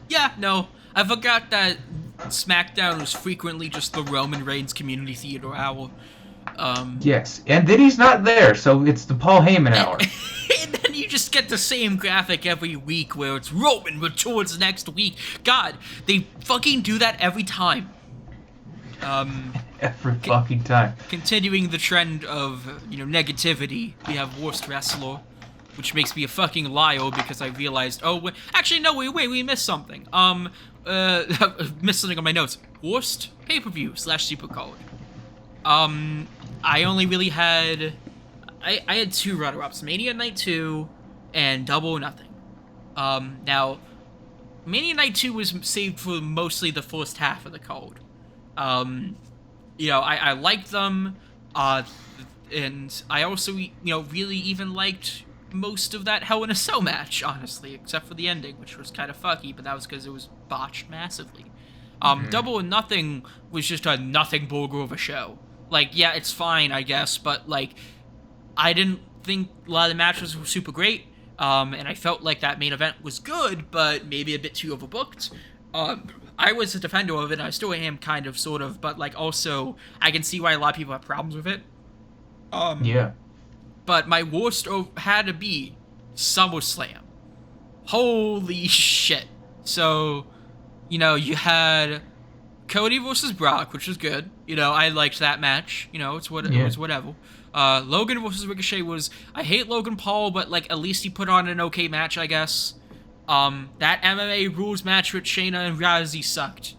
A: Yeah, no, I forgot that SmackDown was frequently just the Roman Reigns Community Theater hour. Um,
B: Yes, and then he's not there, so it's the Paul Heyman
A: and,
B: hour.
A: and then you just get the same graphic every week where it's Roman returns next week. God, they fucking do that every time. Um,
B: Every fucking time.
A: Continuing the trend of, negativity, we have Worst Wrestler, which makes me a fucking liar because I realized, actually, no, wait, we missed something. Missed something on my notes. Worst pay-per-view / supercard. I only really had, I had two runner-ups, Mania Night 2 and Double or Nothing. Now, Mania Night 2 was saved for mostly the first half of the card. Um, I liked them, and I also, really even liked most of that Hell in a Cell match, honestly, except for the ending, which was kind of fucky, but that was because it was botched massively. Double or Nothing was just a nothing burger of a show. Like, yeah, it's fine, I guess, but, like, I didn't think a lot of the matches were super great, and I felt like that main event was good, but maybe a bit too overbooked. I was a defender of it, and I still am kind of, sort of, but, like, also, I can see why a lot of people have problems with it.
B: Yeah.
A: But my worst had to be SummerSlam. Holy shit. So, you had Cody versus Brock, which was good. I liked that match. It
B: Yeah.
A: was whatever. Logan versus Ricochet was, I hate Logan Paul, but like at least he put on an okay match, I guess. That MMA rules match with Shayna and Rousey sucked,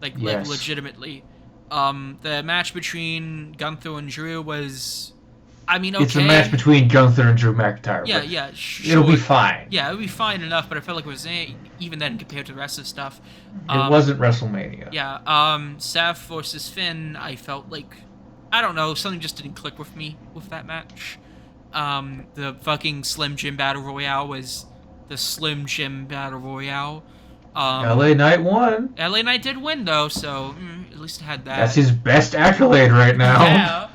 A: like
B: Yes.
A: legitimately. The match between Gunther and Drew was, I mean,
B: It's a match
A: okay.
B: between Gunther and Drew McIntyre,
A: Yeah,
B: but
A: yeah,
B: it'll be
A: sure.
B: fine.
A: Yeah, it would be fine enough, but I felt like it was even then compared to the rest of the stuff.
B: It wasn't WrestleMania.
A: Yeah, Seth versus Finn, I felt like, I don't know, something just didn't click with me with that match. The fucking Slim Jim Battle Royale was the Slim Jim Battle Royale.
B: LA Knight won.
A: LA Knight did win though, so at least it had that.
B: That's his best accolade right now.
A: Yeah.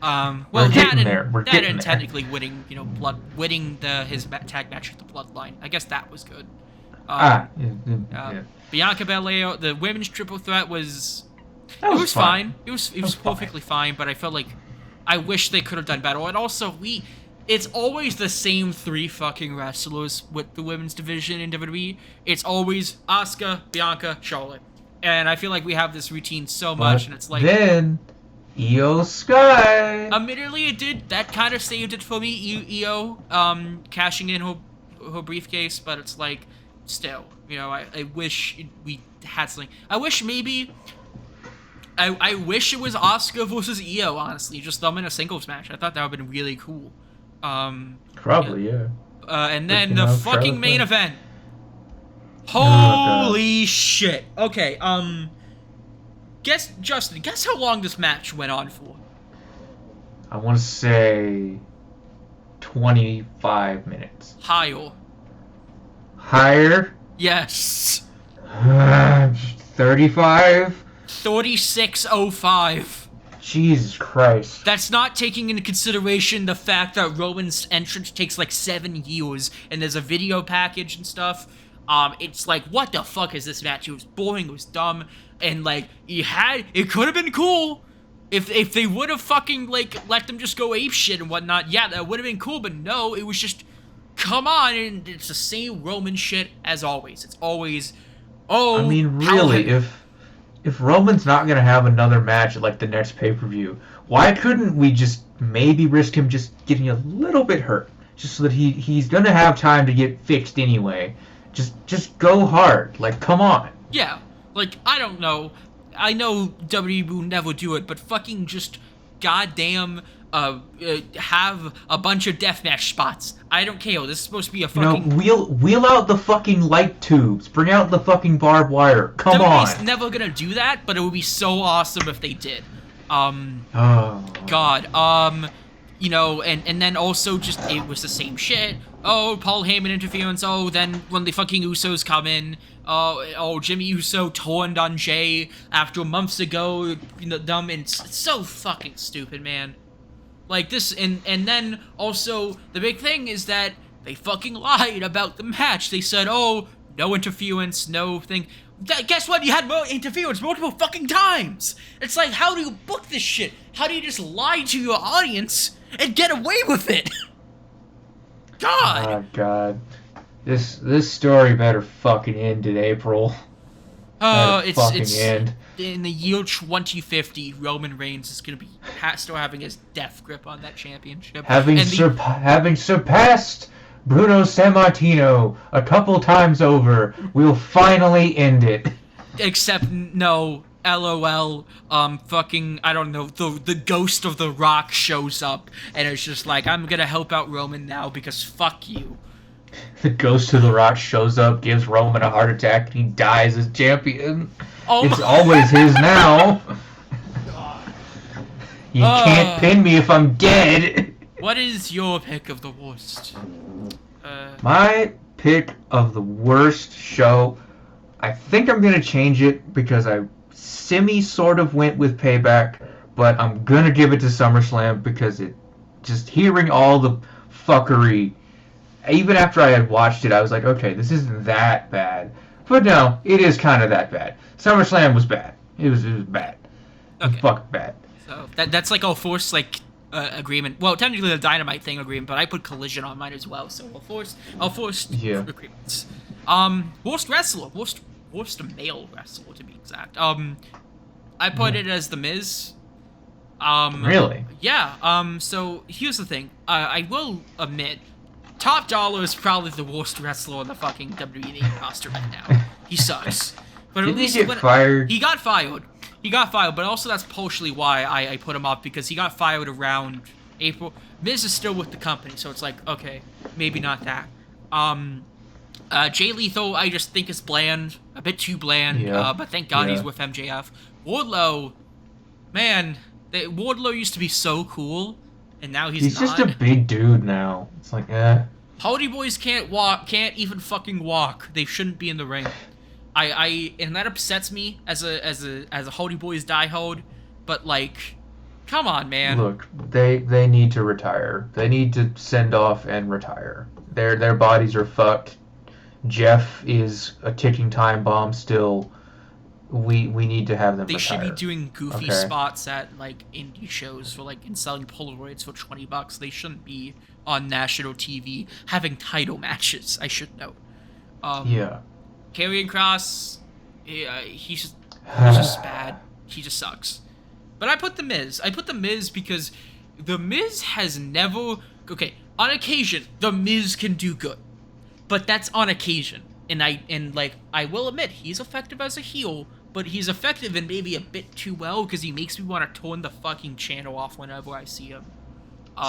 A: Well,
B: We're getting there. We're
A: that
B: getting
A: and
B: there.
A: technically winning his tag match with the Bloodline. I guess that was good.
B: Yeah.
A: Bianca Belair, the women's triple threat was,
B: That
A: it was fine. It was
B: was fine.
A: perfectly fine, but I felt like I wish they could have done better. And also, it's always the same three fucking wrestlers with the women's division in WWE. It's always Asuka, Bianca, Charlotte, and I feel like we have this routine so much, and it's like,
B: then Io Sky.
A: admittedly, it did. That kind of saved it for me. Io, cashing in her briefcase, but it's like, still, I wish we had something. I wish maybe I wish it was Oscar versus Io, honestly. Just them in a singles match. I thought that would have been really cool. Yeah.
B: Probably, yeah.
A: And
B: But,
A: then the fucking main
B: Charlotte
A: event.
B: Oh god.
A: Holy shit. Okay, Justin, guess how long this match went on for?
B: I want to say 25 minutes.
A: Higher.
B: Higher?
A: Yes.
B: 35?
A: 36:05.
B: Jesus Christ.
A: That's not taking into consideration the fact that Roman's entrance takes like 7 years, and there's a video package and stuff. It's like, what the fuck is this match? It was boring, it was dumb, and like, it could have been cool. If they would have fucking, like, let them just go apeshit and whatnot, yeah, that would have been cool, but no, it was just, come on, and it's the same Roman shit as always. It's always, oh,
B: I mean, really, if Roman's not gonna have another match at like the next pay-per-view, why couldn't we just maybe risk him just getting a little bit hurt, just so that he's gonna have time to get fixed anyway? Just go hard, like, come on.
A: Yeah, like, I don't know. I know WWE will never do it, but fucking just goddamn have a bunch of deathmatch spots. I don't care. This is supposed to be a fucking...
B: wheel out the fucking light tubes. Bring out the fucking barbed wire. Come
A: WWE's
B: on.
A: never gonna do that, but it would be so awesome if they did.
B: Oh.
A: God. You know, and then also just, it was the same shit. Oh, Paul Heyman interference. Oh, then when the fucking Usos come in, oh, Jimmy Uso turned on Jay after months ago, you know, dumb, and it's so fucking stupid, man. Like this, and then also, the big thing is that they fucking lied about the match. They said, oh, no interference, no thing. Guess what? You had more interference multiple fucking times. It's like, how do you book this shit? How do you just lie to your audience and get away with it? God.
B: Oh god. This story better fucking end in April.
A: It's
B: end.
A: in the year 2050. Roman Reigns is gonna be still having his death grip on that championship.
B: Having surpassed Bruno Sammartino a couple times over, we'll finally end it.
A: Except no. LOL, fucking, I don't know, the ghost of The Rock shows up, and it's just like, I'm gonna help out Roman now, because fuck you.
B: The ghost of The Rock shows up, gives Roman a heart attack, and he dies as champion.
A: Oh
B: it's always his now. You can't pin me if I'm dead.
A: What is your pick of the worst?
B: My pick of the worst show, I think I'm gonna change it, because I sort of went with Payback, but I'm gonna give it to SummerSlam because it just hearing all the fuckery. Even after I had watched it, I was like, okay, this isn't that bad. But no, it is kind of that bad. SummerSlam was bad. It was bad.
A: Okay.
B: Fuck bad.
A: So that's like a forced agreement. Well, technically the Dynamite thing agreement, but I put Collision on mine as well. So I'll force agreements. Worst wrestler, worst male wrestler to be exact. I put it as The Miz.
B: Really?
A: Yeah. So here's the thing. I will admit, Top Dollar is probably the worst wrestler on the fucking WWE roster right now. He sucks. But
B: Didn't he get fired?
A: He got fired. He got fired, but also that's partially why I put him up, because he got fired around April. Miz is still with the company, so it's like, okay, maybe not that. Jay Lethal, I just think is bland, a bit too bland, but thank God he's with MJF. Wardlow, man, Wardlow used to be so cool, and now he's not.
B: He's just a big dude now. It's like,
A: Hardy Boys can't even fucking walk. They shouldn't be in the ring. And that upsets me as a Hardy Boys diehard, but like, come on, man.
B: Look, they need to retire. They need to send off and retire. Their bodies are fucked. Jeff is a ticking time bomb still. We need to have them
A: They
B: retire.
A: should be doing goofy spots at like indie shows for and selling Polaroids for $20. They shouldn't be on national TV having title matches. I should note. Karrion Kross, he's just bad. He just sucks. But I put The Miz. I put The Miz because The Miz has never... Okay, on occasion, The Miz can do good. But that's on occasion. And I will admit, he's effective as a heel, but he's effective and maybe a bit too well because he makes me want to turn the fucking channel off whenever I see him.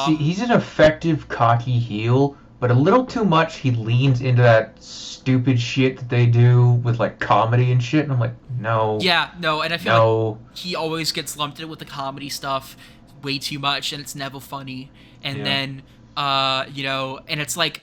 B: See, he's an effective, cocky heel, but a little too much he leans into that stupid shit that they do with, like, comedy and shit, and I'm like, no.
A: Yeah, no, and I feel like he always gets lumped in with the comedy stuff way too much, and it's never funny. And then, and it's like,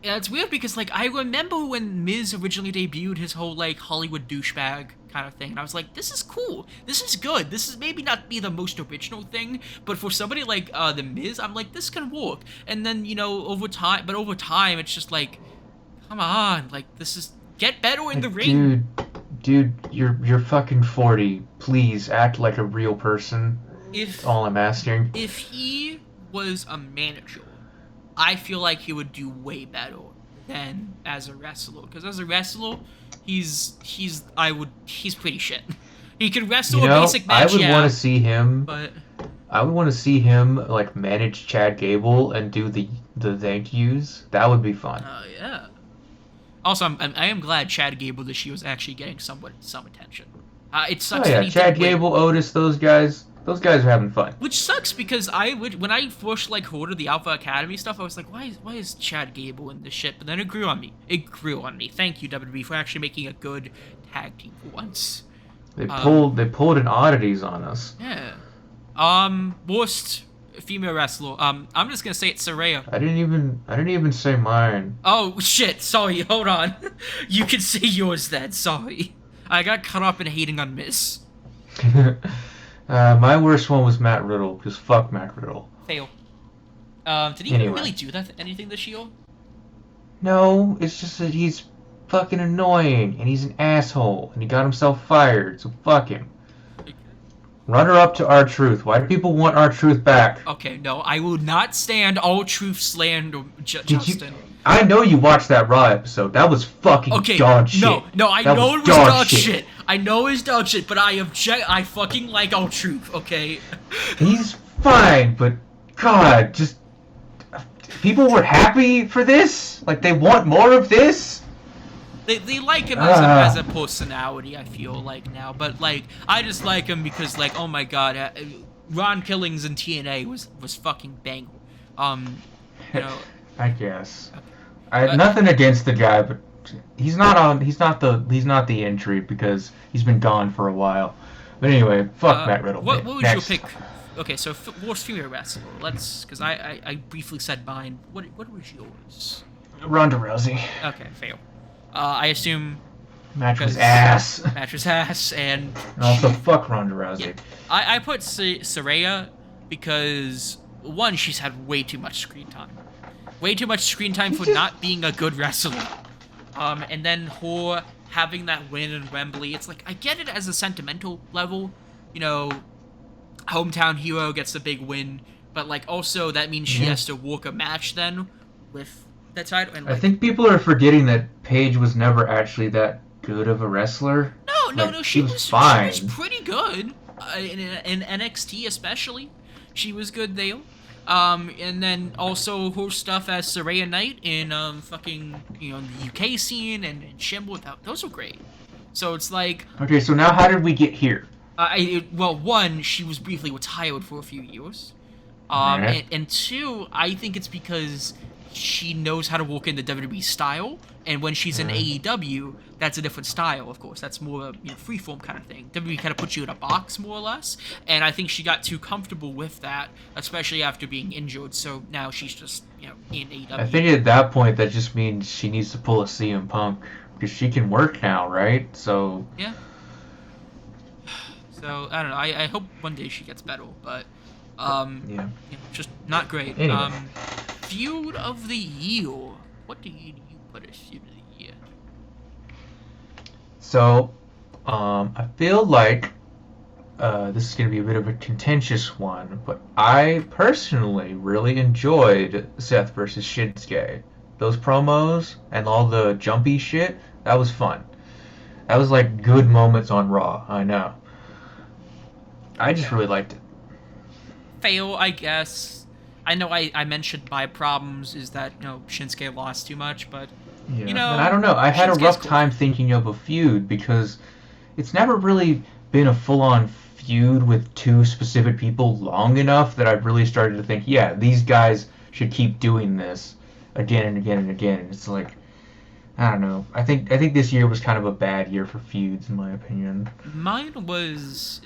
A: yeah, it's weird because, like, I remember when Miz originally debuted his whole, like, Hollywood douchebag kind of thing, and I was like, this is cool. This is good. This is maybe not be the most original thing, but for somebody like the Miz, I'm like, this can work. And then, over time, it's just like, come on, like, this is, get better in the ring.
B: Dude, you're fucking 40. Please act like a real person. That's all I'm asking.
A: If he was a manager, I feel like he would do way better than as a wrestler. Because as a wrestler, he's pretty shit. He can wrestle a basic match.
B: I would want to see him.
A: But
B: I would want to see him like manage Chad Gable and do the thank yous. That would be fun.
A: Yeah. Also, I am glad Chad Gable this year was actually getting some attention. It sucks.
B: Oh yeah, Chad Gable, Otis, those guys. Those guys are having fun.
A: Which sucks because when I first heard of the Alpha Academy stuff, I was like, why is Chad Gable in this shit? But then it grew on me. Thank you, WWE, for actually making a good tag team for once.
B: They pulled an oddities on us.
A: Yeah. Worst female wrestler. I'm just gonna say it's Saraya.
B: I didn't even say mine.
A: Oh shit! Sorry. Hold on. You can say yours then. Sorry. I got caught up in hating on Miz.
B: My worst one was Matt Riddle, because fuck Matt Riddle.
A: Fail. Did he even really do anything this year?
B: No, it's just that he's fucking annoying, and he's an asshole, and he got himself fired, so fuck him. Runner up to R-Truth. Why do people want R-Truth back?
A: Okay, no, I will not stand R-Truth slander, Justin.
B: I know you watched that Raw episode. That was fucking dog shit.
A: No, I know it was dog shit. I know it's dog shit, but I fucking like R-Truth, okay?
B: He's fine, but God, just people were happy for this? Like they want more of this?
A: They like him as a personality, I feel like now, but like I just like him because like oh my god, Ron Killings in TNA was fucking bang.
B: I guess. I have nothing against the guy, but he's not the entry because he's been gone for a while. But anyway, fuck Matt Riddle.
A: What was your pick? Okay, so worst female wrestler. Because I briefly said mine. What was yours?
B: Ronda Rousey.
A: Okay, fail. I assume
B: match was ass.
A: Match was ass, and
B: also fuck Ronda Rousey.
A: Yeah. I put Saraya because one, she's had way too much screen time. Way too much screen time for not being a good wrestler. And then her having that win in Wembley, it's like, I get it as a sentimental level, hometown hero gets the big win, but like also that means she has to work a match then with the title. And like,
B: I think people are forgetting that Paige was never actually that good of a wrestler.
A: No, she was fine. She was pretty good in NXT especially. She was good there. And then also her stuff as Saraya Knight in the UK scene and Shimbo, those were great. So it's like,
B: okay, so now how did we get here?
A: One, she was briefly retired for a few years. And two, I think it's because she knows how to work in the WWE style, and when she's in AEW, that's a different style, of course. That's more freeform kind of thing. WWE kind of puts you in a box, more or less, and I think she got too comfortable with that, especially after being injured, so now she's just, in AEW.
B: I think at that point, that just means she needs to pull a CM Punk, because she can work now, right? So...
A: yeah. So, I don't know, I hope one day she gets better, but... just not great.
B: Anyway.
A: Feud of the year. What do you put as feud of the year?
B: So, I feel like this is going to be a bit of a contentious one, but I personally really enjoyed Seth versus Shinsuke. Those promos and all the jumpy shit, that was fun. That was like good moments on Raw, I know. I just really liked it.
A: Fail, I guess. I know I mentioned my problems is that, Shinsuke lost too much, but,
B: yeah, but I don't know. I had a rough time thinking of a feud because it's never really been a full-on feud with two specific people long enough that I've really started to think, yeah, these guys should keep doing this again and again and again. And it's like, I don't know. I think this year was kind of a bad year for feuds, in my opinion.
A: Mine was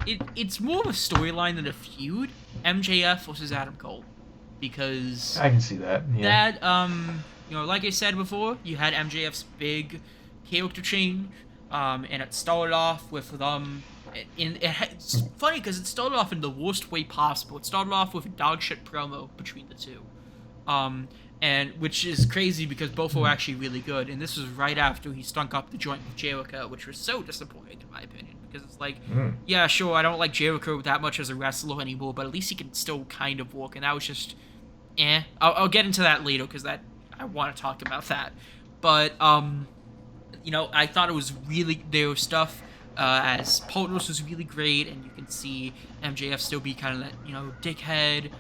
A: it's more of a storyline than a feud. MJF versus Adam Cole, because
B: I can see that. Yeah.
A: that like I said before, you had MJF's big character change, and it started off with them. It's funny because it started off in the worst way possible. It started off with a dog shit promo between the two, and which is crazy because both were actually really good. And this was right after he stunk up the joint with Jericho, which was so disappointing in my opinion. Because it's like, yeah, sure, I don't like Jericho that much as a wrestler anymore, but at least he can still kind of work. And that was just, I'll get into that later because I want to talk about that. But I thought it was really their stuff as partners was really great, and you can see MJF still be kind of that dickhead,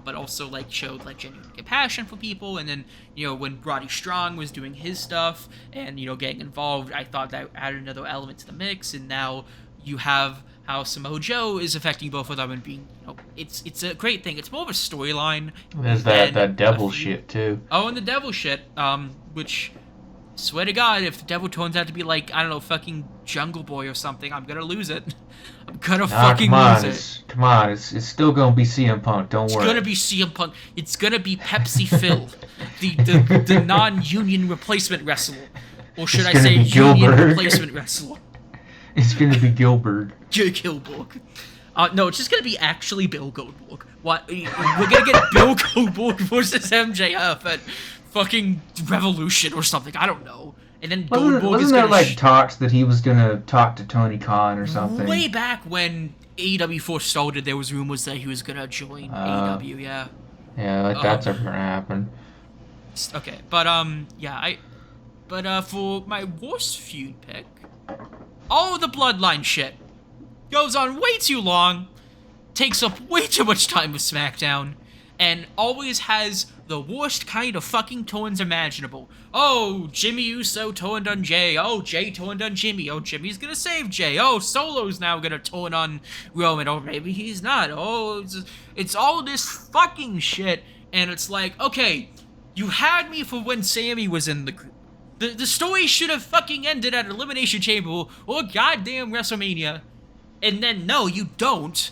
A: but also like showed like genuine compassion for people. And then when Roddy Strong was doing his stuff and getting involved, I thought that added another element to the mix. And now you have how Samoa Joe is affecting both of them and being it's a great thing. It's more of a storyline.
B: There's that devil shit too.
A: Oh, and the devil shit, which, swear to God, if the devil turns out to be like, I don't know, fucking Jungle Boy or something, I'm gonna lose it. I'm gonna fucking lose it.
B: Come on, it's still gonna be CM Punk. Don't worry.
A: It's gonna be CM Punk. It's gonna be Pepsi Phil, the non-union replacement wrestler, or should I say union replacement wrestler?
B: It's gonna be Gilbert.
A: Gilbert. No, it's just gonna be actually Bill Goldberg. What? We're gonna get Bill Goldberg versus MJF at fucking Revolution or something. I don't know. And then Goldberg
B: wasn't there like talks that he was gonna talk to Tony Khan or something?
A: Way back when AEW first started, there was rumors that he was gonna join AEW. Yeah.
B: Yeah, like that's ever gonna happen.
A: Okay, but for my worst feud pick, the Bloodline shit goes on way too long, takes up way too much time with SmackDown, and always has the worst kind of fucking turns imaginable. Oh, Jimmy Uso turned on Jay. Oh, Jay turned on Jimmy. Oh, Jimmy's gonna save Jay. Oh, Solo's now gonna turn on Roman. Or maybe he's not. Oh, it's all this fucking shit. And it's like, okay, you had me for when Sammy was in the group. The story should have fucking ended at Elimination Chamber or goddamn WrestleMania. And then, no, you don't.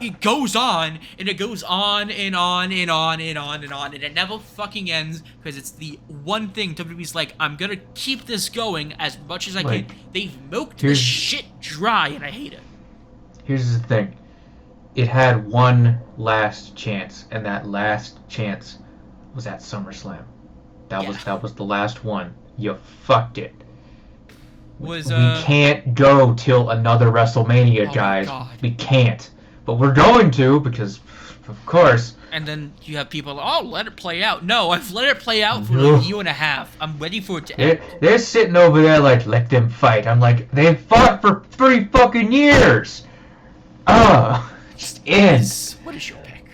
A: It goes on, and it goes on, and on, and on, and on, and on, and it never fucking ends, because it's the one thing WWE's like, I'm gonna keep this going as much as I can. They've milked this shit dry, and I hate it.
B: Here's the thing. It had one last chance, and that last chance was at SummerSlam. That was the last one. You fucked it. We can't go till another WrestleMania, guys. We can't. But we're going to, because, of course.
A: And then you have people, let it play out. No, I've let it play out for a year and a half. I'm ready for it to end.
B: They're sitting over there like, let them fight. I'm like, they've fought for 3 fucking years. Just end.
A: What is your pick?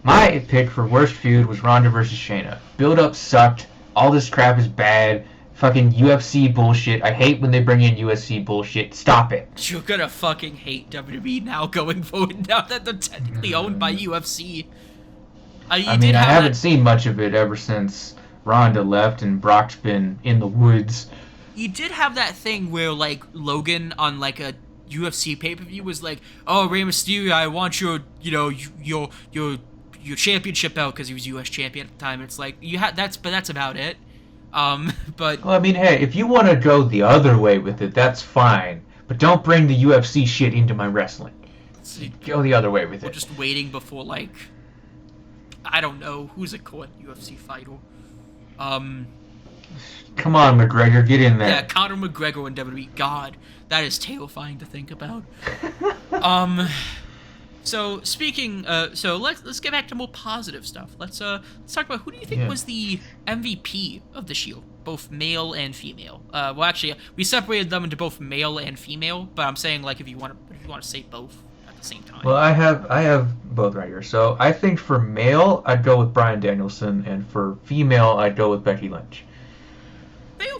B: My pick for worst feud was Ronda versus Shayna. Build-up sucked. All this crap is bad. Fucking UFC bullshit. I hate when they bring in UFC bullshit. Stop it.
A: You're gonna fucking hate WWE now going forward, now that they're technically owned by UFC.
B: I haven't seen much of it ever since Ronda left and Brock's been in the woods.
A: You did have that thing where, like, Logan on, like, a UFC pay-per-view was like, oh, Rey Mysterio, I want your championship belt, because he was US champion at the time. It's like, that's about it. But
B: well, I mean, hey, if you want to go the other way with it, that's fine. But don't bring the UFC shit into my wrestling. Go the other way with it.
A: We're just waiting before, like, I don't know, who's a current UFC fighter?
B: Come on, McGregor, get in there.
A: Yeah, Conor McGregor in WWE. God, that is terrifying to think about. So speaking, so let's get back to more positive stuff. Let's talk about who do you think was the MVP of the Shield, both male and female. Well, actually, we separated them into both male and female, but I'm saying, like, if you want to say both at the same time.
B: Well, I have both right here. So I think for male, I'd go with Bryan Danielson, and for female, I'd go with Becky Lynch.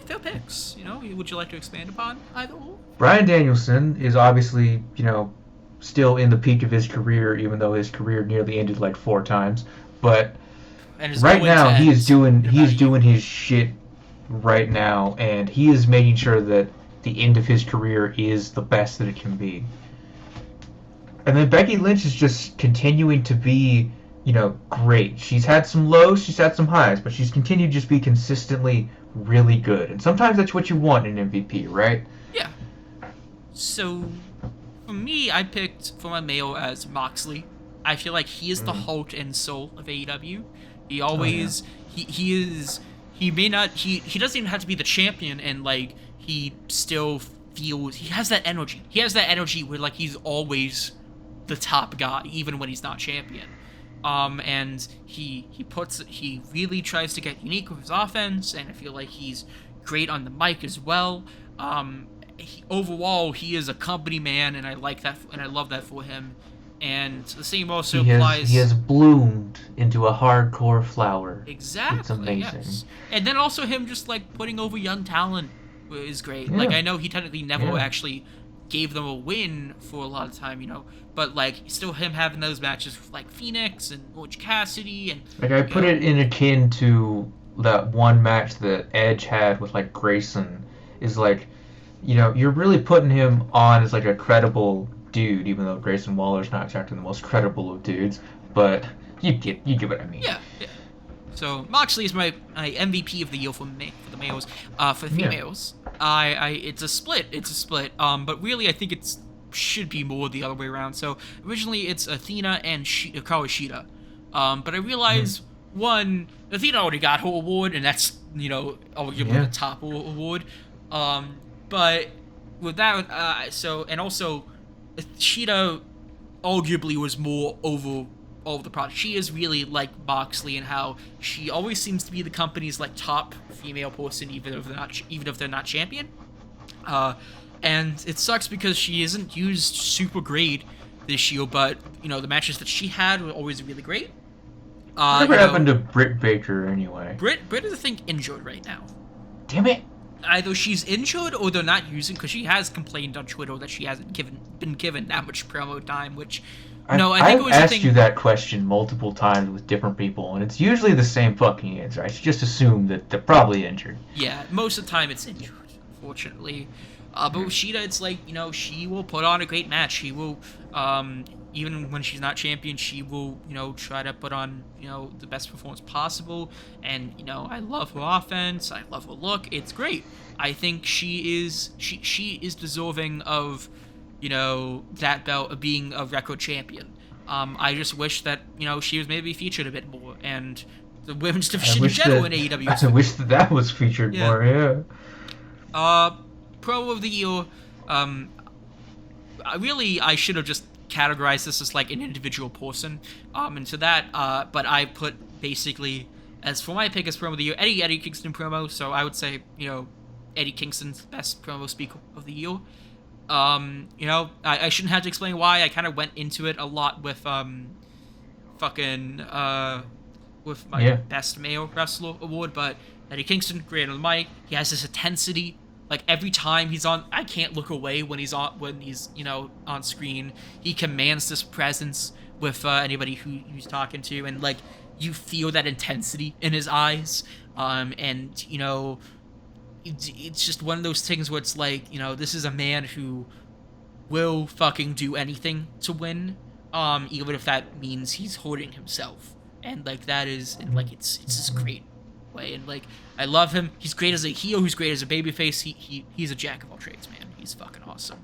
A: Fair picks. Would you like to expand upon either or?
B: Bryan Danielson is obviously, still in the peak of his career, even though his career nearly ended like 4 times. But
A: And is
B: right
A: going to
B: now, he is
A: end
B: doing
A: in about a
B: he's
A: year.
B: doing his shit right now, and he is making sure that the end of his career is the best that it can be. And then Becky Lynch is just continuing to be, great. She's had some lows, she's had some highs, but she's continued to just be consistently really good. And sometimes that's what you want in MVP, right?
A: Yeah. So, for me, I picked for my male as Moxley. I feel like he is the heart and soul of AEW. He
B: Oh yeah.
A: always he is he may not he doesn't even have to be the champion, and like he still feels he has that energy. He has that energy where like he's always the top guy, even when he's not champion. And he really tries to get unique with his offense, and I feel like he's great on the mic as well. Overall, he is a company man, and I like that, and I love that for him. And the same also
B: He
A: applies.
B: has bloomed into a hardcore flower. It's
A: Exactly,
B: amazing.
A: yes. And then also him just like putting over young talent is great. Like
B: Yeah.
A: I know he technically never
B: Yeah.
A: actually gave them a win for a lot of time, but like still him having those matches with like Phoenix and Orange Cassidy and
B: Like I
A: you
B: put
A: know
B: it in akin to that one match that Edge had with like Grayson is like, you're really putting him on as like a credible dude, even though Grayson Waller's not exactly the most credible of dudes, but you get what I mean.
A: yeah, yeah. So Moxley is my MVP of the year for the males. For the
B: Yeah.
A: females, I it's a split. It's a split. But really, I think it's should be more the other way around. So originally, it's Athena and Hikaru Shida. But I
B: Mhm.
A: realized one, Athena already got her award, and that's arguably
B: Yeah.
A: the top award. But with that, and also Shida arguably was more over all of the product. She is really like Moxley in how she always seems to be the company's like top female person, even if they're not champion. Uh, and it sucks because she isn't used super great this year, but the matches that she had were always really great.
B: Whatever happened to Britt Baker anyway?
A: Britt is I think injured right now.
B: Damn it!
A: Either she's injured or they're not using, because she has complained on Twitter that she hasn't been given that much promo time, which no, I think it
B: I've
A: was a
B: asked you
A: thing.
B: that question multiple times with different people, and it's usually the same fucking answer. I should just assume that they're probably injured.
A: Yeah, most of the time it's injured, unfortunately. But with Sheeta, it's like, she will put on a great match. She will, even when she's not champion, she will, try to put on, the best performance possible. And, I love her offense. I love her look. It's great. I think she is deserving of, that belt of being a record champion. I just wish that, she was maybe featured a bit more. And the women's
B: I
A: division in
B: wish
A: general
B: that
A: in AEW
B: I
A: too.
B: wish that was featured
A: Yeah.
B: more. Yeah.
A: Uh, Pro of the year. I should have just categorized this as like an individual person. And to that, but I put basically as for my pick as promo of the year, Eddie Kingston promo. So I would say Eddie Kingston's best promo speaker of the year. I shouldn't have to explain why. I kind of went into it a lot with fucking with my
B: Yeah.
A: best male wrestler award, but Eddie Kingston, great on the mic. He has this intensity. Like every time he's on, I can't look away when he's on screen. He commands this presence with anybody who's talking to, and like you feel that intensity in his eyes. And it's just one of those things where it's like this is a man who will fucking do anything to win, even if that means he's hurting himself. And like that is, and like it's just great way. And like I love him. He's great as a heel. He's great as a babyface. He's a jack of all trades, man. He's fucking awesome.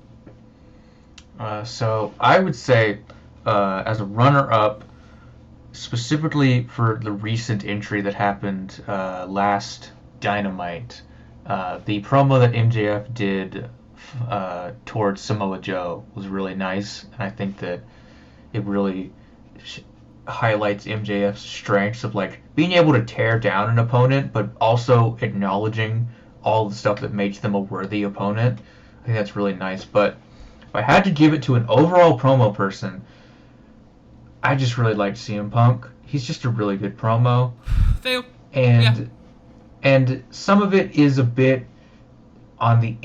B: So I would say, as a runner-up, specifically for the recent entry that happened last Dynamite, the promo that MJF did towards Samoa Joe was really nice, and I think that it really highlights MJF's strengths of like being able to tear down an opponent, but also acknowledging all the stuff that makes them a worthy opponent. I think that's really nice. But if I had to give it to an overall promo person, I just really liked CM Punk. He's just a really good promo,
A: Fail. Yeah.
B: and and some of it is a bit on the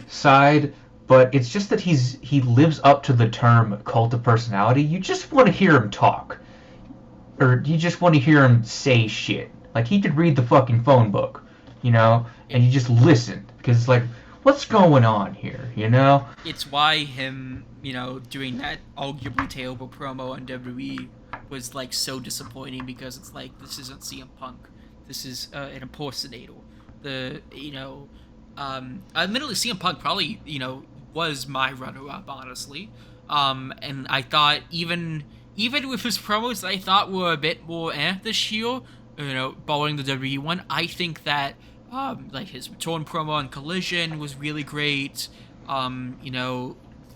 B: side, but it's just that he lives up to the term cult of personality. You just want to hear him talk, or you just want to hear him say shit. Like he could read the fucking phone book, and you just listen because it's like, what's going on here,
A: It's why him, doing that arguably terrible promo on WWE was like so disappointing, because it's like, this isn't CM Punk, this is an impersonator. Admittedly, CM Punk probably was my runner-up, honestly. And I thought even with his promos that I thought were a bit more this year, following the WWE one, I think that like his return promo on Collision was really great.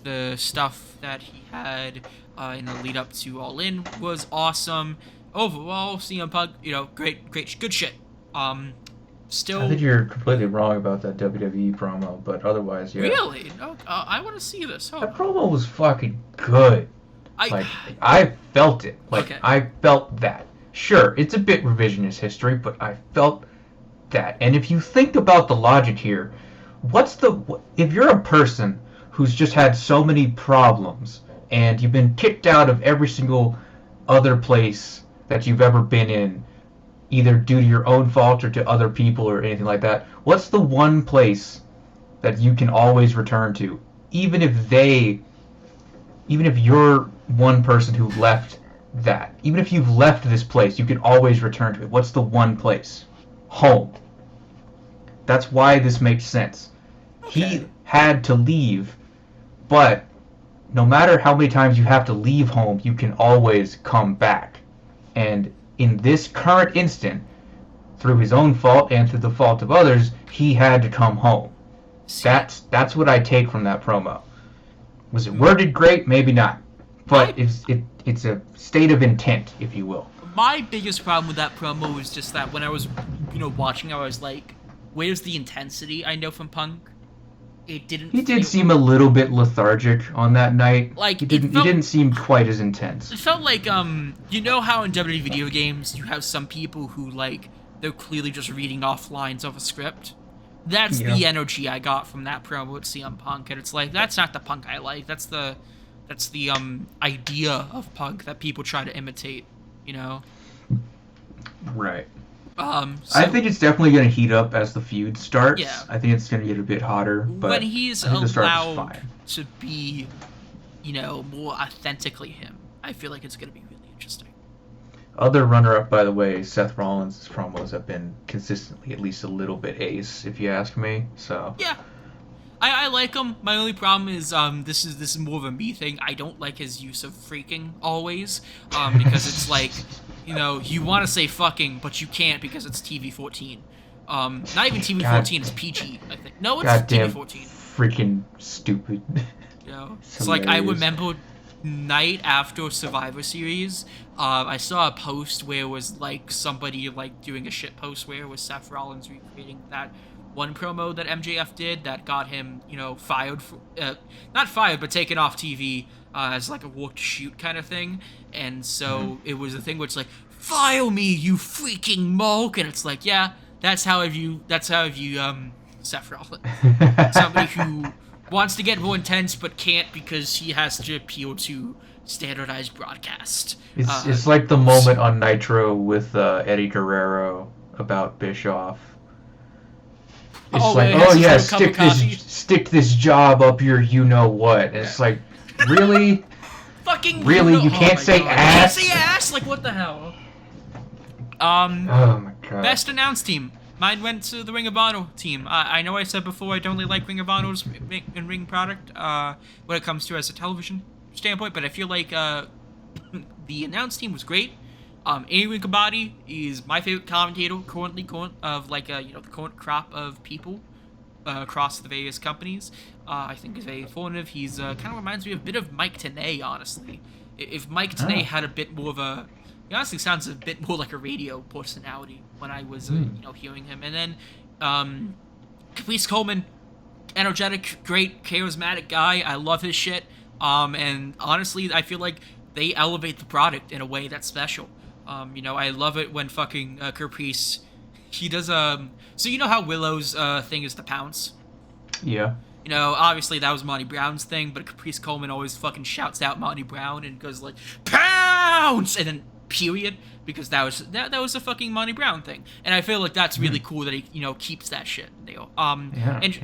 A: The stuff that he had in the lead up to All In was awesome. Overall, CM Punk, great, good shit. Still,
B: I think you're completely wrong about that WWE promo, but otherwise, yeah.
A: Really? No, I want to see this.
B: That promo was fucking good. I felt it.
A: Okay.
B: I felt that. Sure, it's a bit revisionist history, but I felt that. And if you think about the logic here, if you're a person who's just had so many problems and you've been kicked out of every single other place that you've ever been in, either due to your own fault or to other people or anything like that, what's the one place that you can always return to? Even if you're one person who left that, even if you've left this place, you can always return to it. What's the one place? Home. That's why this makes sense.
A: Okay.
B: He had to leave, but no matter how many times you have to leave home, you can always come back. And in this current instant, through his own fault and through the fault of others, he had to come home. That's what I take from that promo. Was it worded great? Maybe not. But it's a state of intent, if you will.
A: My biggest problem with that promo was just that when I was, watching, I was like, where's the intensity I know from Punk? It didn't.
B: He did seem a little bit lethargic on that night.
A: Like
B: he didn't seem quite as intense.
A: It felt like how in WWE video games you have some people who like they're clearly just reading off lines of a script. That's the energy I got from that promo with CM Punk, and it's like, that's not the Punk I like. That's the idea of Punk that people try to imitate.
B: Right.
A: So,
B: I think it's definitely going to heat up as the feud starts.
A: Yeah.
B: I think it's going to get a bit hotter. But
A: when he's
B: I think the start is
A: allowed
B: fine.
A: to be, more authentically him, I feel like it's going to be really interesting.
B: Other runner-up, by the way, Seth Rollins' promos have been consistently at least a little bit ace, if you ask me. So
A: Yeah. I like him. My only problem is this is more of a me thing. I don't like his use of freaking always, because it's like, you want to say fucking, but you can't because it's TV-14. Not even TV-14, it's PG, I think. No, it's
B: goddamn
A: TV-14.
B: freaking stupid.
A: It's like, I remember night after Survivor Series, I saw a post where it was like somebody like doing a shit post where it was Seth Rollins recreating that one promo that MJF did that got him, fired, not fired, but taken off TV as like a work to shoot kind of thing. And so it was a thing where it's like, fire me, you freaking moke. And it's like, yeah, that's how I view Seth Rollins. Somebody who wants to get more intense but can't because he has to appeal to standardized broadcast.
B: It's like the moment on Nitro with Eddie Guerrero about Bischoff. It's stick this job up your you-know-what. And it's like, really?
A: Fucking
B: really? You can't say ass?
A: You can't say ass? Like, what the hell?
B: Oh my god.
A: Best announced team. Mine went to the Ring of Honor team. I know I said before I don't really like Ring of Honor's in-ring product when it comes to as a television standpoint, but I feel like the announced team was great. Amy Kabadi is my favorite commentator currently of like the current crop of people across the various companies. I think is very informative. He's kind of reminds me of a bit of Mike Tenay, honestly. If Mike Tenay had a bit more of a, he honestly sounds a bit more like a radio personality when I was hearing him. And then Caprice Coleman, energetic, great, charismatic guy. I love his shit. And honestly, I feel like they elevate the product in a way that's special. I love it when fucking Caprice he does so you know how Willow's thing is to pounce?
B: Yeah.
A: You know, obviously that was Monty Brown's thing, but Caprice Coleman always fucking shouts out Monty Brown and goes like, "Pounce!" and then period, because that was a fucking Monty Brown thing. And I feel like that's really cool that he, you know, keeps that shit.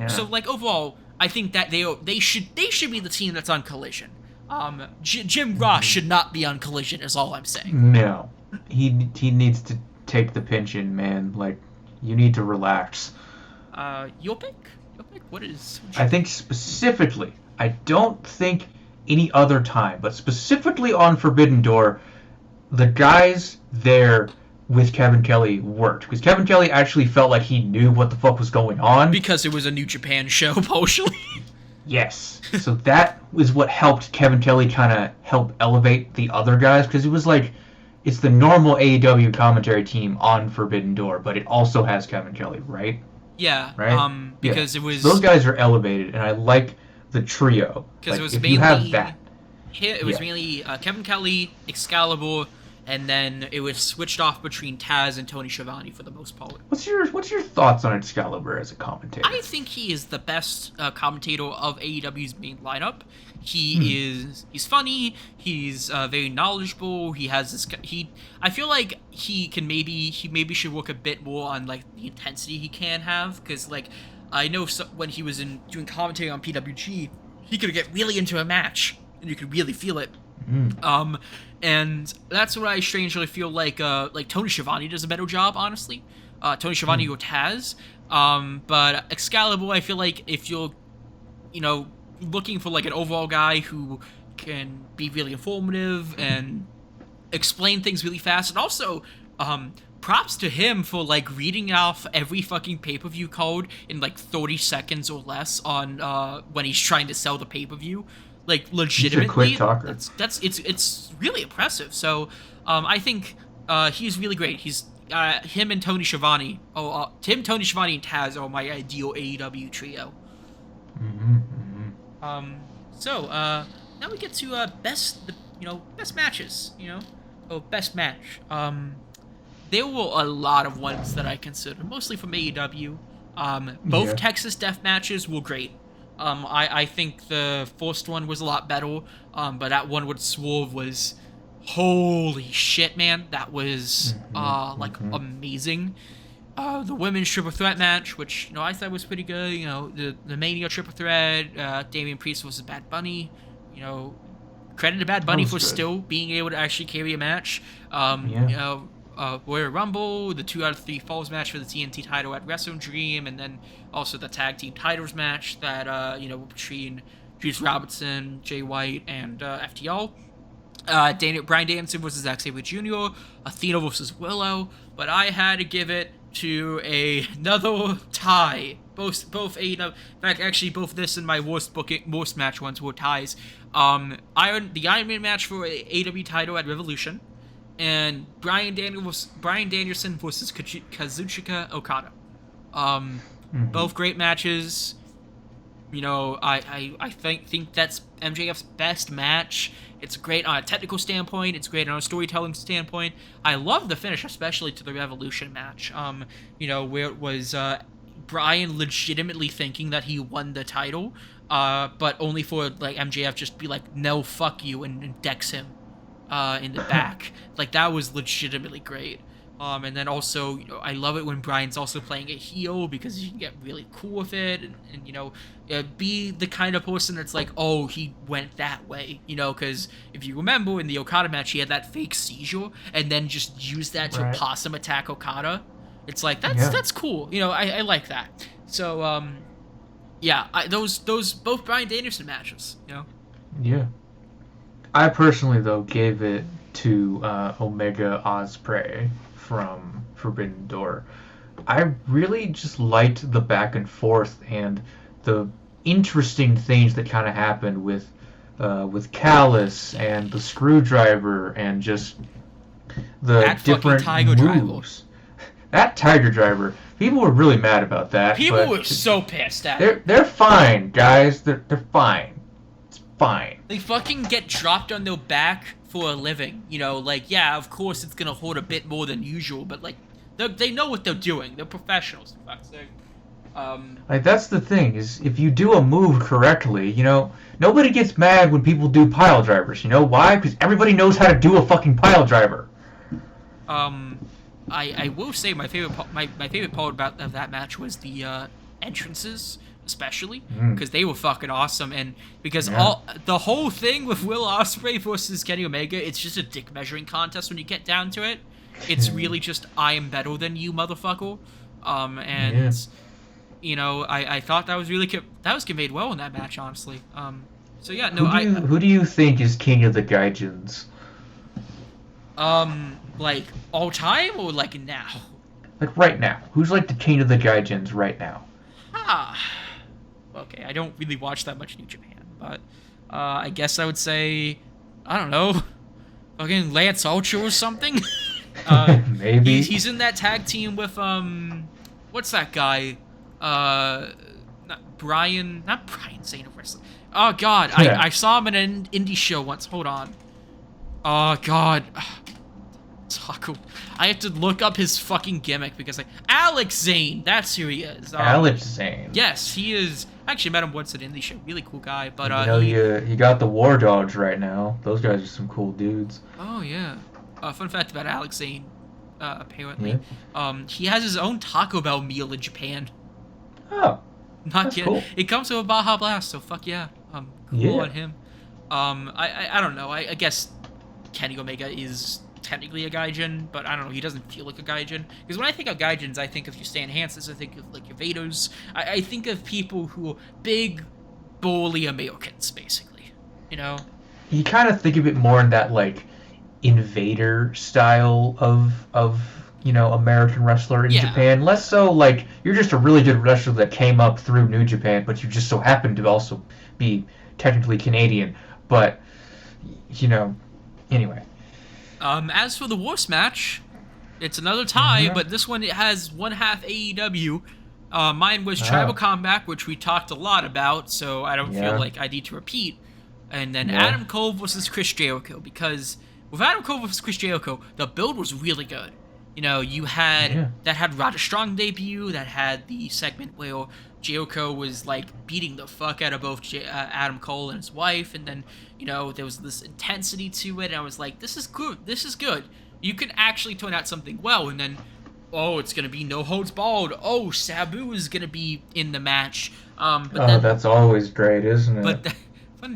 A: So like overall, I think that they should be the team that's on Collision. Jim Ross should not be on Collision is all I'm saying.
B: No. He needs to take the pension, man. Like, you need to relax.
A: Your pick? What is...
B: I think specifically, I don't think any other time, but specifically on Forbidden Door, the guys there with Kevin Kelly worked. Because Kevin Kelly actually felt like he knew what the fuck was going on.
A: Because it was a New Japan show, partially.
B: Yes. So that was what helped Kevin Kelly kind of help elevate the other guys. Because it was like, it's the normal AEW commentary team on Forbidden Door, but it also has Kevin Kelly, right?
A: Yeah,
B: right.
A: Because it was...
B: Those guys are elevated, and I like the trio.
A: Because
B: like,
A: it was
B: if
A: mainly...
B: you have that.
A: It was mainly Kevin Kelly, Excalibur, and then it was switched off between Taz and Tony Schiavone for the most part.
B: What's your thoughts on Excalibur as a commentator?
A: I think he is the best commentator of AEW's main lineup. He's funny. He's very knowledgeable. He has this. I feel like he maybe should work a bit more on like the intensity he can have, because like I know when he was doing commentary on PWG, he could get really into a match and you could really feel it. And that's what I strangely feel like Tony Schiavone does a better job, honestly. Tony Schiavone or Taz. But Excalibur, I feel like if you're, you know, looking for like an overall guy who can be really informative and explain things really fast, and also props to him for like reading off every fucking pay-per-view code in like 30 seconds or less on when he's trying to sell the pay-per-view. Like legitimately,
B: he's a quick talker.
A: It's really impressive. So I think he's really great. He's him and Tony Schiavone. Tony Schiavone and Taz are my ideal AEW trio. So now we get to best matches. Best match. There were a lot of ones that I considered, mostly from AEW. Both Texas Death matches were great. I think the first one was a lot better, but that one with Swerve was, holy shit, man. That was, amazing. The women's triple threat match, which, I thought was pretty good. The Mania triple threat, Damian Priest versus Bad Bunny. Credit to Bad Bunny for still being able to actually carry a match. Royal Rumble, the 2 out of 3 Falls match for the TNT title at Wrestle Dream, and then also the tag team titles match that between Juice Robinson, Jay White, and FTR. Bryan Danielson versus Zack Sabre Jr., Athena versus Willow, but I had to give it to another tie. Both AEW, in fact, actually both this and my worst match ones were ties. The Iron Man match for AEW title at Revolution, and Bryan Danielson versus Kazuchika Okada. Both great matches. I think that's MJF's best match. It's great on a technical standpoint. It's great on a storytelling standpoint. I love the finish, especially to the Revolution match. Where it was Bryan legitimately thinking that he won the title, but only for like MJF just be like, no, fuck you, and decks him in the back. Like, that was legitimately great. And then also, I love it when Bryan's also playing a heel, because you can get really cool with it, and be the kind of person that's like, oh, he went that way, because if you remember in the Okada match, he had that fake seizure, and then just used that to possum attack Okada. It's like, that's cool, I like that. So, those both Bryan Danielson matches,
B: Yeah. I personally, though, gave it to Omega Ospreay from Forbidden Door. I really just liked the back and forth and the interesting things that kind of happened with Callus and the Screwdriver and just the
A: that
B: different
A: Tiger
B: moves. That Tiger Driver. People were really mad about that.
A: People were so pissed at it.
B: They're fine, guys. They're fine. It's fine.
A: They fucking get dropped on their back for a living. Of course it's gonna hurt a bit more than usual, but like, They know what they're doing. They're professionals, for fuck's sake.
B: Like, that's the thing, is if you do a move correctly, nobody gets mad when people do pile drivers. You know why? Because everybody knows how to do a fucking pile driver.
A: I will say my favorite part of that match was the entrances, especially because they were fucking awesome, and because the whole thing with Will Ospreay versus Kenny Omega, it's just a dick measuring contest when you get down to it. It's really just I am better than you, motherfucker. I thought that was that was conveyed well in that match, honestly. So yeah, no,
B: who do you think is king of the Gaijins?
A: Like all time or like now?
B: Like right now. Who's like the king of the Gaijins right now?
A: Okay, I don't really watch that much New Japan, but I guess I would say, I don't know, fucking Lance Ultra or something.
B: Maybe
A: he's in that tag team with what's that guy? Not Brian Zane of Wrestling. Oh God, I saw him in an indie show once. Hold on. Oh God. Taco. I have to look up his fucking gimmick because Alex Zane, that's who he is.
B: Alex Zane.
A: Yes, he is. I actually met him once at indie show. Really cool guy. But
B: you got the War Dogs right now. Those guys are some cool dudes.
A: Oh yeah. Fun fact about Alex Zane. Apparently, he has his own Taco Bell meal in Japan.
B: Oh.
A: Not yet.
B: Cool.
A: It comes with a Baja Blast, so fuck yeah. Cool on him. I don't know. I guess Kenny Omega is technically a gaijin, but I don't know, he doesn't feel like a gaijin. Because when I think of gaijins, I think of your Stan Hansons, I think of like your Vados. I think of people who are big, burly Americans, basically.
B: You kind of think of it more in that like invader style of American wrestler in Japan. Less so like you're just a really good wrestler that came up through New Japan, but you just so happen to also be technically Canadian. But anyway.
A: As for the worst match, it's another tie, but this one it has one half AEW. Mine was Tribal Combat, which we talked a lot about, so I don't feel like I need to repeat. And then Adam Cole versus Chris Jericho, because with Adam Cole versus Chris Jericho, the build was really good. You had that had Roderick Strong debut, that had the segment where Jericho was like beating the fuck out of both Adam Cole and his wife, and then there was this intensity to it, and I was like, this is good. You can actually turn out something well, and then it's gonna be no holds barred. Sabu is gonna be in the match.
B: That's always great, isn't it?
A: But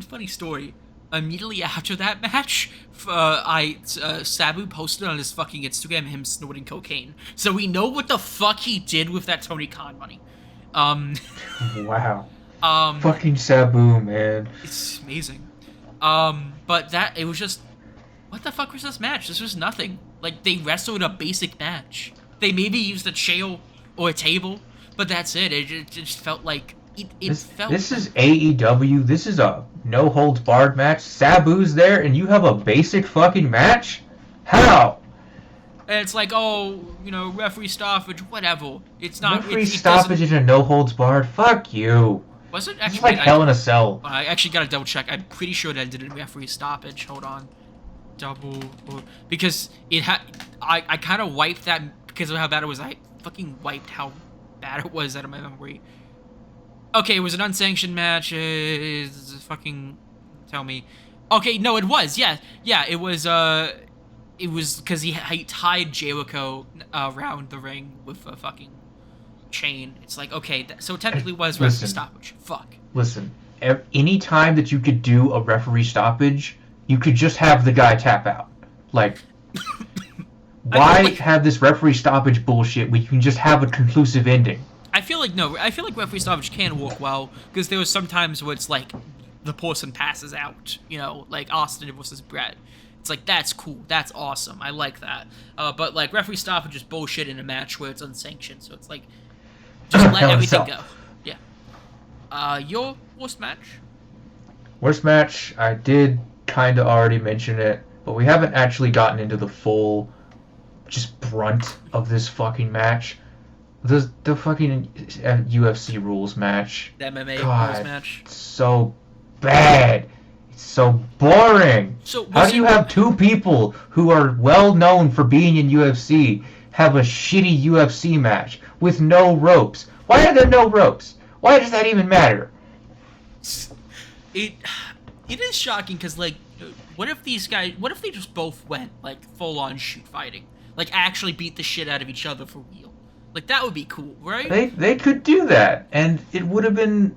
A: funny story. Immediately after that match, Sabu posted on his fucking Instagram him snorting cocaine. So we know what the fuck he did with that Tony Khan money.
B: Wow. Fucking Sabu, man.
A: It's amazing. But it was just, what the fuck was this match? This was nothing. Like, they wrestled a basic match. They maybe used a chair or a table, but that's it. It just felt like
B: This is AEW. This is a no holds barred match. Sabu's there, and you have a basic fucking match? How?
A: And it's like, referee stoppage, whatever. It's not
B: referee stoppage and a no holds barred. Fuck you.
A: Was it actually?
B: It's like Hell in a Cell.
A: I actually gotta double check. I'm pretty sure that it did a referee stoppage. Hold on, because it had. I kind of wiped that because of how bad it was. I fucking wiped how bad it was out of my memory. Okay, it was an unsanctioned match. Fucking tell me. Okay, no, it was. Yeah, it was. It was because he tied Jericho around the ring with a fucking chain. It's like, okay, so technically was referee stoppage. Fuck.
B: Listen, any time that you could do a referee stoppage, you could just have the guy tap out. Like, why have this referee stoppage bullshit when you can just have a conclusive ending?
A: I feel like referee stoppage can work well, because there was some times where it's like the person passes out, like Austin versus Brett. It's like, that's cool, that's awesome, I like that. But like referee stoppage is bullshit in a match where it's unsanctioned, so it's like, just let everything go. Yeah. Your worst match?
B: Worst match, I did kind of already mention it, but we haven't actually gotten into the full just brunt of this fucking match. The fucking UFC rules match.
A: The MMA rules match.
B: So bad. It's so boring.
A: So
B: how do you have two people who are well known for being in UFC have a shitty UFC match with no ropes. Why are there no ropes? Why does that even matter?
A: It it is shocking because like, what if these guys? What if they just both went like full on shoot fighting, like actually beat the shit out of each other for real? Like that would be cool, right?
B: They could do that, and it would have been,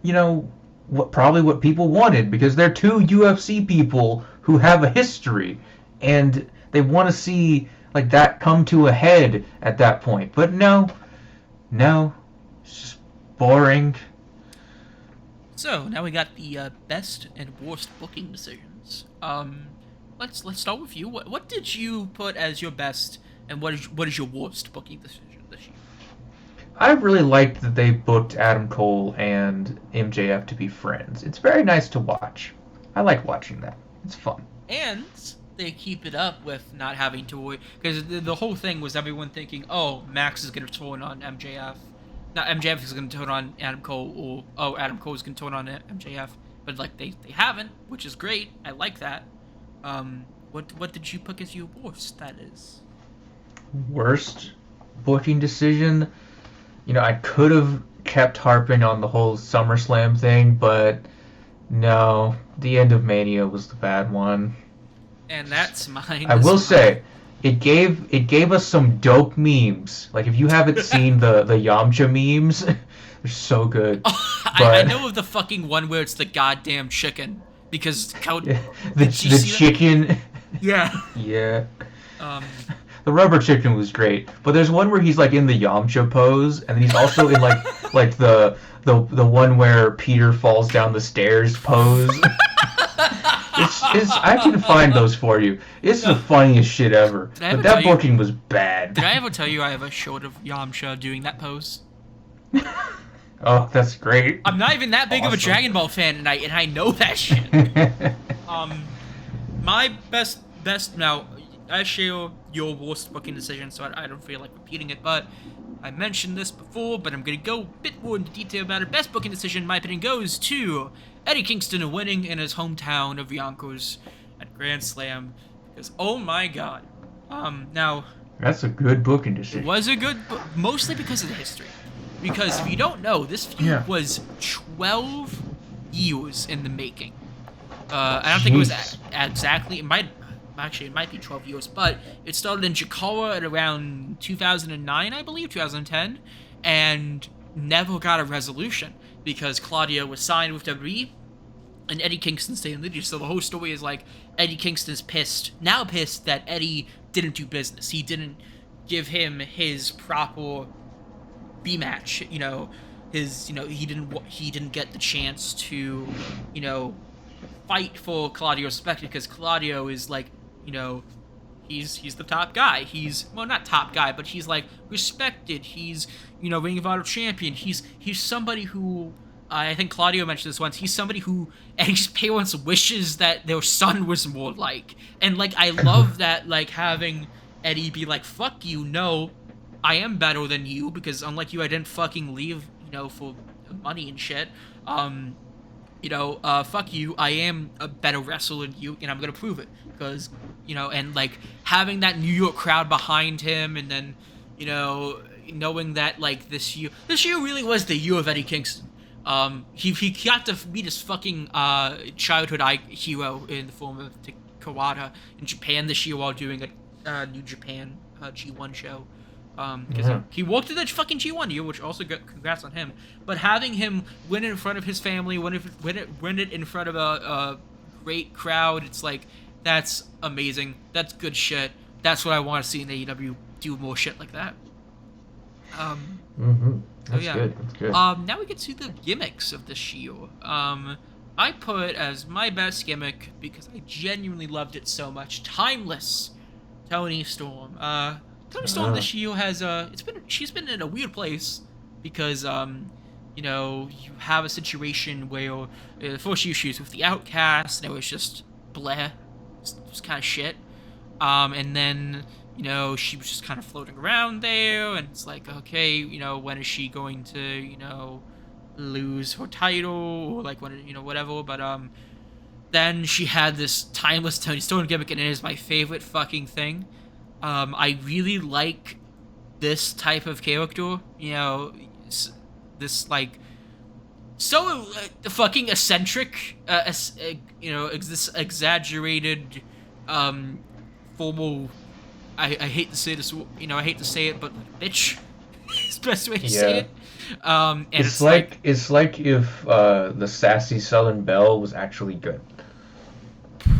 B: probably what people wanted, because they're two UFC people who have a history, and they want to see like that come to a head at that point. But no, no, it's just boring.
A: So now we got the best and worst booking decisions. Let's start with you. What did you put as your best, and what is your worst booking decision this year?
B: I really liked that they booked Adam Cole and MJF to be friends. It's very nice to watch. I like watching that. It's fun.
A: And they keep it up with not having to worry, because the whole thing was everyone thinking, oh, Max is going to turn on MJF. Not MJF is going to turn on Adam Cole, or oh, Adam Cole is going to turn on MJF. But like they haven't, which is great. I like that. What did you pick as your worst? That is
B: Worst booking decision? I could have kept harping on the whole SummerSlam thing, but no, the end of Mania was the bad one.
A: and that's mine.
B: I will say, it gave us some dope memes. Like if you haven't seen the Yamcha memes, they're so good.
A: I know of the fucking one where it's the goddamn chicken because
B: the chicken.
A: Yeah.
B: Yeah.
A: Um.
B: The rubber chicken was great, but there's one where he's like in the Yamcha pose, and then he's also in like the one where Peter falls down the stairs pose. It's I can find those for you. It's the funniest shit ever. But that booking was bad.
A: Did I ever tell you I have a shot of Yamcha doing that pose?
B: Oh, that's great.
A: I'm not even that big of a Dragon Ball fan, and I know that shit. My best now. I share your worst booking decision, so I don't feel like repeating it, but I mentioned this before, but I'm going to go a bit more into detail about it. Best booking decision, in my opinion, goes to Eddie Kingston winning in his hometown of Yonkers at Grand Slam, because, oh my god. Now...
B: That's a good booking decision.
A: It was a good... mostly because of the history. Because if you don't know, this feud was 12 years in the making. I don't think it was exactly... It might be 12 years, but it started in Chikara at around 2009, I believe, 2010, and never got a resolution because Claudio was signed with WWE and Eddie Kingston stayed in Lydia. So the whole story is like Eddie Kingston's pissed that Eddie didn't do business. He didn't give him his proper B match. He didn't get the chance to, fight for Claudio's respect because Claudio is like, he's the top guy. He's, well, not top guy, but he's like respected. He's, Ring of Honor champion. He's somebody who, I think Claudio mentioned this once, he's somebody who Eddie's parents wishes that their son was more like. And like, I love that, like, having Eddie be like, fuck you, no, I am better than you, because unlike you, I didn't fucking leave, for money and shit. Fuck you, I am a better wrestler than you, and I'm gonna prove it. Because, and like, having that New York crowd behind him, and then, knowing that, like, this year really was the year of Eddie Kingston. He got to meet his fucking, childhood hero in the form of Kawada in Japan this year while doing a New Japan, G1 show. Because he walked through that fucking G1 year, which also congrats on him. But having him win it in front of his family, win it in front of a great crowd, it's like, that's amazing. That's good shit. That's what I want to see in AEW, do more shit like that.
B: That's
A: yeah.
B: good. That's good.
A: Now we get to the gimmicks of this year. I put as my best gimmick, because I genuinely loved it so much, Timeless Toni Storm. Toni Storm this year has she's been in a weird place because you have a situation where the first year she was with the Outcast and it was just bleh, just kind of shit. And then she was just kind of floating around there, and it's like, okay, when is she going to lose her title, or like when whatever. But then she had this Timeless Toni Storm gimmick, and it is my favorite fucking thing. I really like this type of character, this like so fucking eccentric, this exaggerated, formal. I hate to say this, I hate to say it, but like, bitch is the best way to say
B: Yeah.
A: it. And it's like
B: It's like if the sassy Southern Belle was actually good.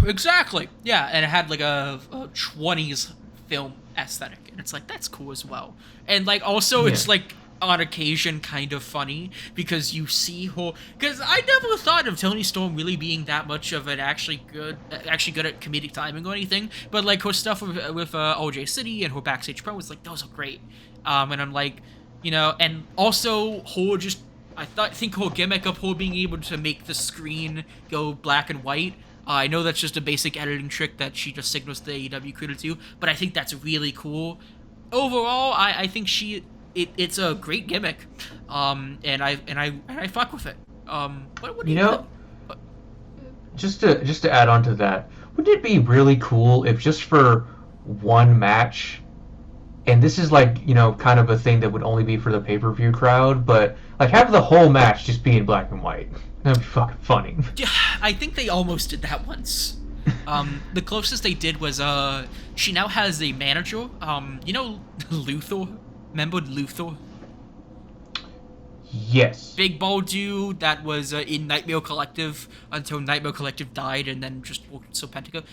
A: exactly, yeah, and it had like a 20s film aesthetic, and it's like that's cool as well. And like also,
B: Yeah.
A: it's like on occasion kind of funny because you see her. Because I never thought of Tony Storm really being that much of an actually good at comedic timing or anything. But like her stuff with OJ City and her backstage pro was like those are great. And I'm like, and also her just think her gimmick of her being able to make the screen go black and white. I know that's just a basic editing trick that she just signals the AEW creator to, but I think that's really cool. Overall, I think it's a great gimmick, and I fuck with it. What do
B: You
A: you think?
B: know, just to add on to that, wouldn't it be really cool if just for one match, and this is like kind of a thing that would only be for the pay-per-view crowd, but like have the whole match just be in black and white. That'd be fucking funny.
A: Yeah, I think they almost did that once. The closest they did was she now has a manager. Luthor. Remember Luthor?
B: Yes.
A: Big bald dude that was in Nightmare Collective until Nightmare Collective died and then just worked with Serpentico.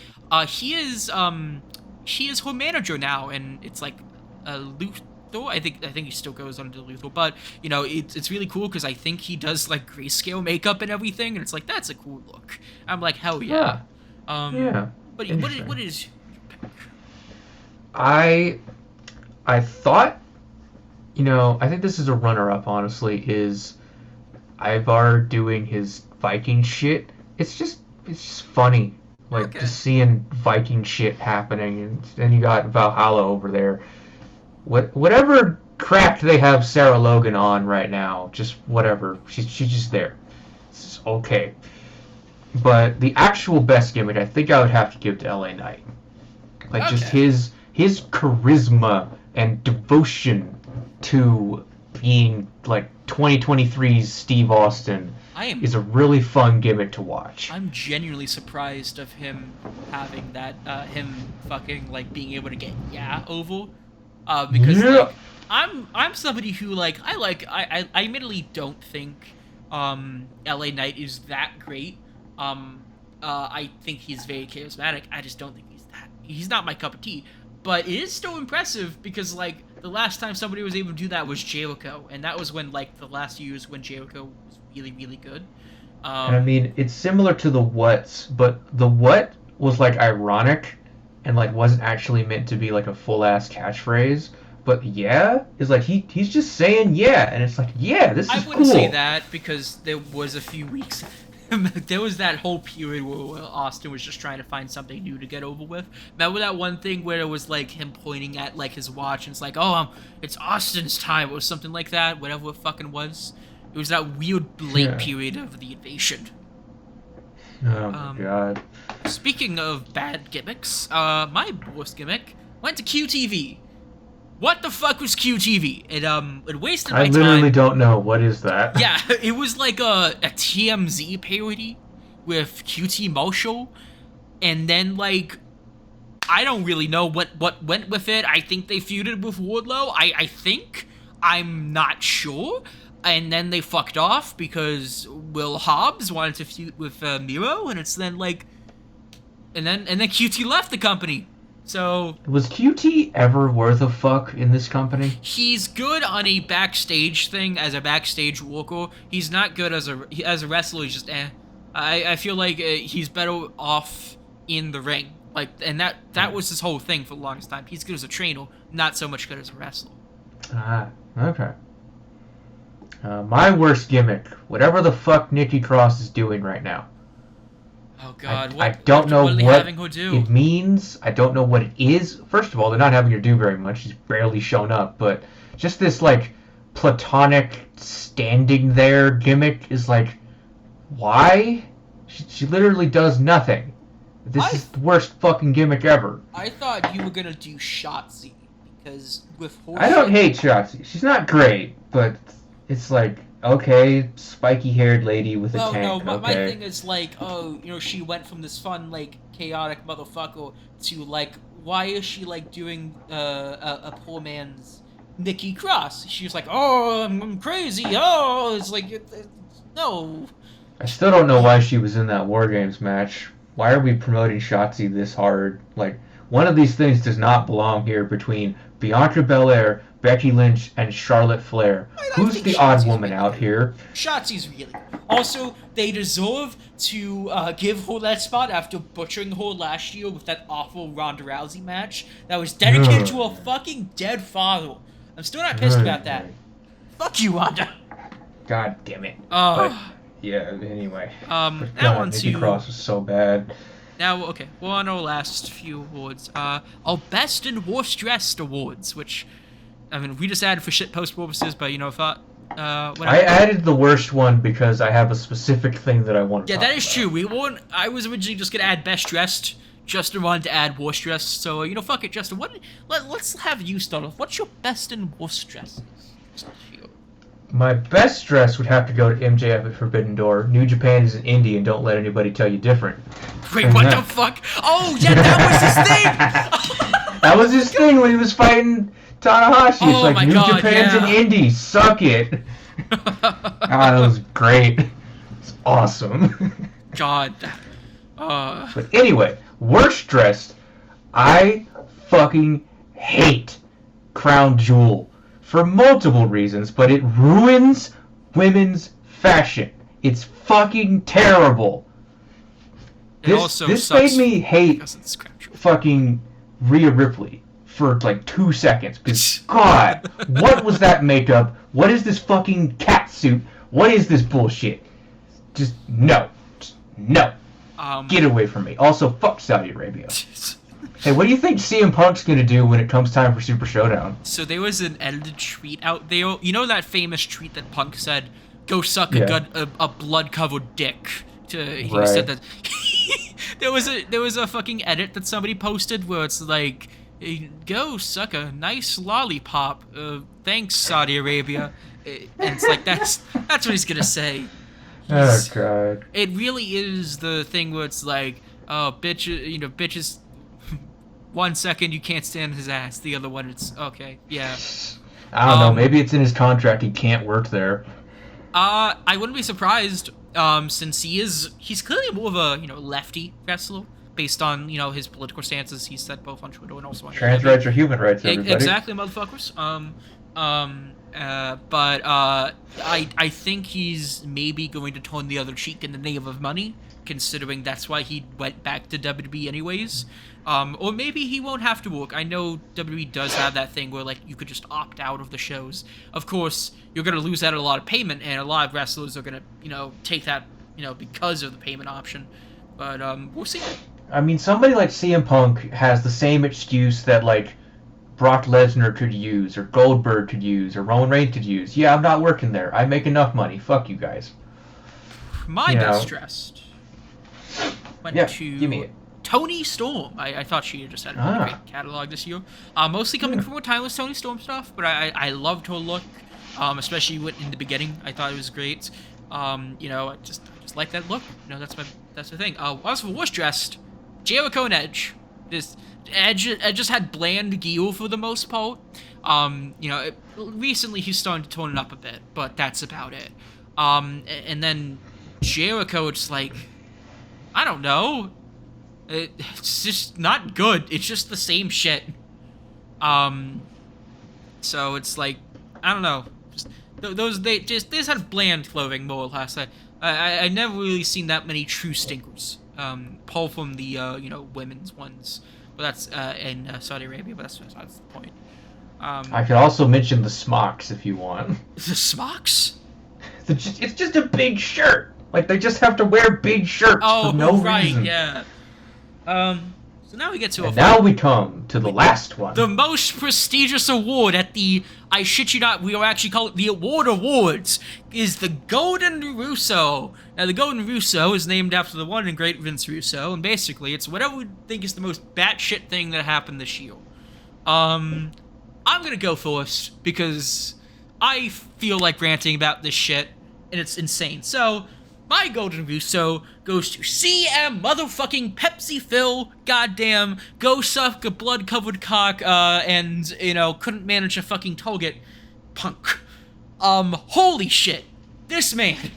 A: He is her manager now, and it's like Luthor. I think he still goes under Luthor, but it's really cool because I think he does like grayscale makeup and everything, and it's like that's a cool look. I'm like hell yeah.
B: Yeah.
A: But
B: Interesting.
A: what is
B: I thought, I think this is a runner-up. Honestly, is Ivar doing his Viking shit. It's just funny, like
A: okay?
B: just seeing Viking shit happening, and then you got Valhalla over there. Whatever craft they have Sarah Logan on right now, just whatever. She's just there. It's okay. But the actual best gimmick, I think I would have to give to LA Knight. Like just
A: Okay.
B: his charisma and devotion to being like 2023's Steve Austin
A: I am
B: is a really fun gimmick to watch.
A: I'm genuinely surprised of him having that him fucking like being able to get over because
B: Yeah.
A: like I'm somebody who I admittedly don't think LA Knight is that great. I think he's very charismatic. I just don't think he's not my cup of tea. But it is still impressive because like the last time somebody was able to do that was Jericho, and that was when like the last years when Jericho was really really good.
B: And I mean, it's similar to the What's, but the What was like ironic and like wasn't actually meant to be like a full ass catchphrase. But yeah is like he's just saying yeah, and it's like yeah, this
A: I
B: is
A: wouldn't
B: cool.
A: say that because there was a few weeks. There was that whole period where Austin was just trying to find something new to get over with. Remember that one thing where it was like him pointing at like his watch and it's like, oh, it's Austin's time or something like that, whatever it fucking was. It was that weird late
B: Yeah.
A: period of the invasion.
B: Oh my
A: Um,
B: god.
A: Speaking of bad gimmicks, my worst gimmick went to QTV. What the fuck was QTV? It wasted my
B: I literally
A: time.
B: don't know what is that.
A: Yeah, it was like a TMZ parody with QT Marshall, and then like I don't really know what went with it. I think they feuded with Wardlow. I think I'm not sure. And then they fucked off because Will Hobbs wanted to feud with Miro, and it's then like, and then QT left the company. So
B: Was QT ever worth a fuck in this company?
A: he's good on a backstage thing as a backstage worker. He's not good as a wrestler. He's just eh. I feel like he's better off in the ring. Like, and that was his whole thing for the longest time. He's good as a trainer, not so much good as a wrestler.
B: Ah, okay. My worst gimmick, whatever the fuck Nikki Cross is doing right now.
A: Oh God,
B: I don't know
A: what are they
B: what
A: having her do?
B: it means. I don't know what it is. First of all, they're not having her do very much. She's barely shown up. But just this, like, platonic standing there gimmick is like, why? She literally does nothing. This is the worst fucking gimmick ever.
A: I thought you were gonna do Shotzi because with
B: I don't
A: horseshit.
B: hate Shotzi. She's not great, but it's like, okay, spiky-haired lady with a
A: Well, no,
B: tank.
A: my
B: Okay.
A: thing is like, oh, she went from this fun, like, chaotic motherfucker to like, why is she like doing a poor man's Nikki Cross? She's like, oh, I'm crazy. Oh, it's like, no.
B: I still don't know why she was in that War Games match. Why are we promoting Shotzi this hard? Like, one of these things does not belong here between Bianca Belair, Becky Lynch, and Charlotte Flair.
A: I
B: Who's
A: think
B: the odd
A: Shotzi's
B: woman
A: really
B: out
A: good.
B: here?
A: Shotzi's really good. Also, they deserve to give her that spot after butchering her last year with that awful Ronda Rousey match that was dedicated to her fucking dead father. I'm still not pissed about that. Fuck you, Ronda.
B: God damn it.
A: Uh,
B: But yeah, anyway.
A: now
B: God,
A: on
B: Nikki
A: to
B: Cross was so bad.
A: now. Okay, we're on our last few awards. Our best and worst dressed awards, which I mean we just added for shitpost purposes, but thought whatever.
B: I added the worst one because I have a specific thing that I want to
A: Yeah,
B: talk
A: that is
B: about.
A: true. We won't. I was originally just gonna add best dressed. Justin wanted to add worst dressed, so fuck it, Justin. Let's have you start off. What's your best and worst dress?
B: My best dress would have to go to MJF at Forbidden Door. New Japan is an indie and don't let anybody tell you different.
A: Wait, what the fuck? Oh yeah, that was his thing.
B: That was his thing when he was fighting Tanahashi.
A: Oh
B: It's like,
A: my
B: New
A: God,
B: Japan's
A: yeah.
B: an indie. Suck it. That was great. It's awesome.
A: God.
B: But anyway, worst dressed, I fucking hate Crown Jewel for multiple reasons, but it ruins women's fashion. It's fucking terrible.
A: It also
B: This
A: sucks
B: made me hate
A: because it's crap.
B: fucking Rhea Ripley for like 2 seconds. Because, God, what was that makeup? What is this fucking cat suit? What is this bullshit? Just no. Just no. Get away from me. Also, fuck Saudi Arabia. Hey, what do you think CM Punk's gonna do when it comes time for Super Showdown?
A: So there was an edited tweet out there. You know that famous tweet that Punk said, "Go suck
B: Yeah.
A: a blood-covered dick." He
B: Right.
A: said that. there was a fucking edit that somebody posted where it's like, "Go suck a nice lollipop." Thanks, Saudi Arabia. And it's like that's what he's gonna say.
B: Oh, God.
A: It really is the thing where it's like, oh, bitch, bitches. 1 second you can't stand his ass, the other one it's okay, yeah.
B: I don't know. Maybe it's in his contract he can't work there.
A: I wouldn't be surprised, since he's clearly more of a lefty wrestler based on his political stances. He's said both on Twitter and also on
B: Trans
A: AEW.
B: rights are human rights, everybody.
A: Exactly, motherfuckers. But I think he's maybe going to turn the other cheek in the name of money, considering that's why he went back to WWE anyways. Or maybe he won't have to work. I know WWE does have that thing where, like, you could just opt out of the shows. Of course, you're going to lose out on a lot of payment, and a lot of wrestlers are going to, take that, because of the payment option. But, we'll see.
B: I mean, somebody like CM Punk has the same excuse that, like, Brock Lesnar could use, or Goldberg could use, or Roman Reigns could use. Yeah, I'm not working there. I make enough money. Fuck you guys.
A: My best dressed went
B: Yeah,
A: to
B: give me it.
A: Toni Storm. I thought she just had a really great catalog this year. Mostly coming from more timeless Toni Storm stuff, but I loved her look, especially in the beginning. I thought it was great. I just like that look. That's the thing. As for worst dressed, Jericho and Edge. Edge just had bland gear for the most part. Recently he's starting to tone it up a bit, but that's about it. And then Jericho, it's like, I don't know. It's just not good. It's just the same shit. So it's like, I don't know. They just had bland clothing more or less. I never really seen that many true stinkers. Apart from the women's ones, but that's in Saudi Arabia. But that's the point.
B: I could also mention the smocks if you want.
A: The smocks?
B: It's just a big shirt. Like, they just have to wear big shirts for no reason.
A: Yeah. So now we get to
B: now we come to the last one.
A: The most prestigious award at the, I shit you not, we will actually call it the Award Awards, is the Golden Russo. Now, the Golden Russo is named after the one and great Vince Russo, and basically, it's whatever we think is the most batshit thing that happened this year. I'm gonna go first because I feel like ranting about this shit, and it's insane. So, my Golden Russo goes to CM motherfucking Pepsi Phil. Goddamn, go suck a blood-covered cock, and, couldn't manage a fucking target. Punk. Holy shit. This man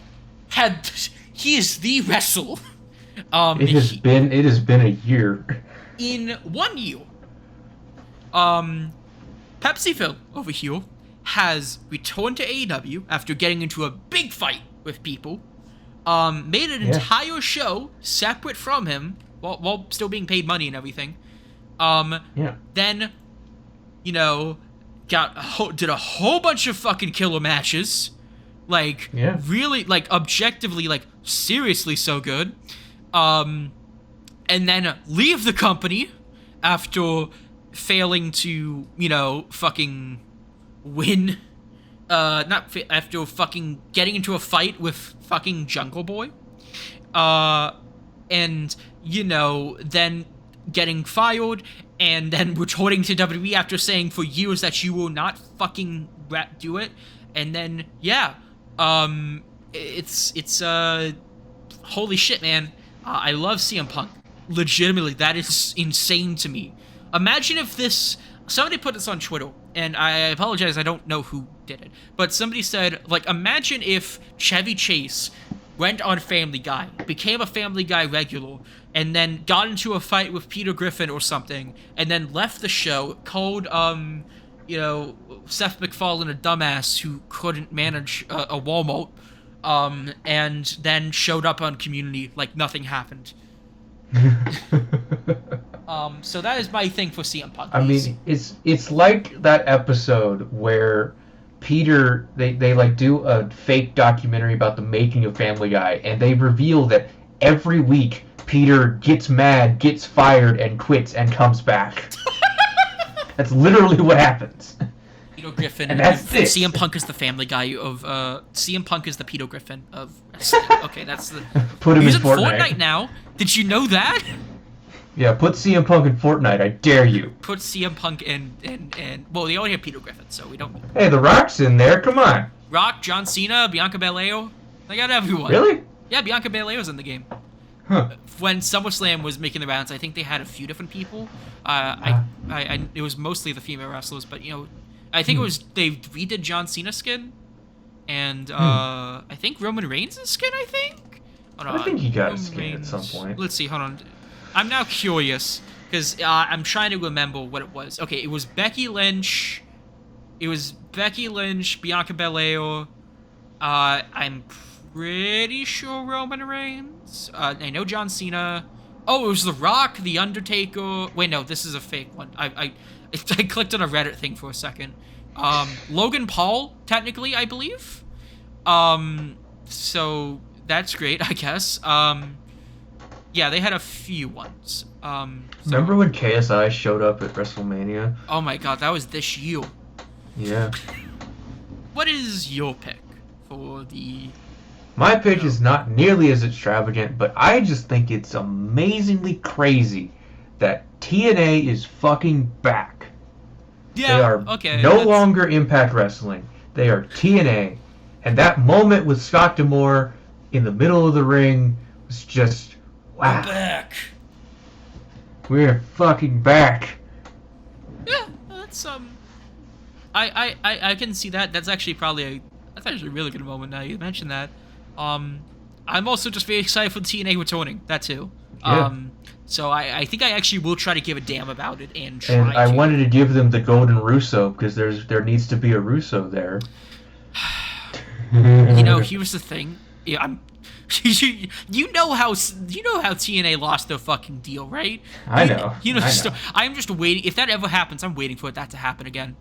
A: he is the wrestler.
B: It has been a year.
A: In 1 year, Pepsi Phil over here has returned to AEW after getting into a big fight with people. Made an entire show separate from him while still being paid money and everything. Then, did a whole bunch of fucking killer matches. Really, objectively, seriously so good. And then leave the company after failing to, fucking win. After fucking getting into a fight with fucking Jungle Boy. And, then getting fired, and then returning to WWE after saying for years that you will not fucking do it. And then, it's holy shit, man. I love CM Punk. Legitimately, that is insane to me. Imagine if somebody put this on Twitter, and I apologize, I don't know who did it, but somebody said, imagine if Chevy Chase went on Family Guy, became a Family Guy regular, and then got into a fight with Peter Griffin or something, and then left the show, called, Seth MacFarlane a dumbass who couldn't manage a Walmart, and then showed up on Community like nothing happened. So that is my thing for CM Punk.
B: I mean, it's like that episode where Peter, they do a fake documentary about the making of Family Guy, and they reveal that every week Peter gets mad, gets fired, and quits and comes back. That's literally what happens.
A: Peter Griffin,
B: and that's it.
A: CM Punk is the Family Guy of CM Punk is the Peter Griffin of wrestling. Okay, that's the
B: put him
A: he's
B: in
A: Fortnite now. Did you know that?
B: Yeah, put CM Punk in Fortnite, I dare you.
A: Put CM Punk in well, they already have Peter Griffin, so we don't.
B: Hey, The Rock's in there, come on.
A: Rock, John Cena, Bianca Belair, they got everyone.
B: Really?
A: Yeah, Bianca Belair's in the game.
B: Huh.
A: When SummerSlam was making the rounds, I think they had a few different people. It was mostly the female wrestlers, but I think it was they redid John Cena's skin, and I think Roman Reigns' skin. I think.
B: I think he got a skin at some point.
A: Let's see. Hold on. I'm now curious because I'm trying to remember what it was. Okay, it was Becky Lynch. It was Becky Lynch, Bianca Belair. I'm pretty sure Roman Reigns. I know John Cena. Oh, it was The Rock, The Undertaker. Wait, no, this is a fake one. I clicked on a Reddit thing for a second. Logan Paul, technically, I believe. So that's great, I guess. Yeah, they had a few ones.
B: Remember when KSI showed up at WrestleMania?
A: Oh my god, that was this year.
B: Yeah.
A: What is your pick for the...
B: My pick is not nearly as extravagant, but I just think it's amazingly crazy that TNA is fucking back.
A: Yeah,
B: they are no longer Impact Wrestling. They are TNA. And that moment with Scott D'Amore in the middle of the ring was just... wow.
A: We're back.
B: We're fucking back.
A: Yeah, that's I can see that. That's actually that's actually a really good moment now you mentioned that. I'm also just very excited for TNA returning. That too.
B: Yeah.
A: So I think I actually will try to give a damn about it and try.
B: And I wanted to give them the Golden Russo because there needs to be a Russo there.
A: Here's the thing. Yeah, you know how TNA lost their fucking deal, right?
B: I know.
A: I'm just waiting. If that ever happens, I'm waiting for that to happen again.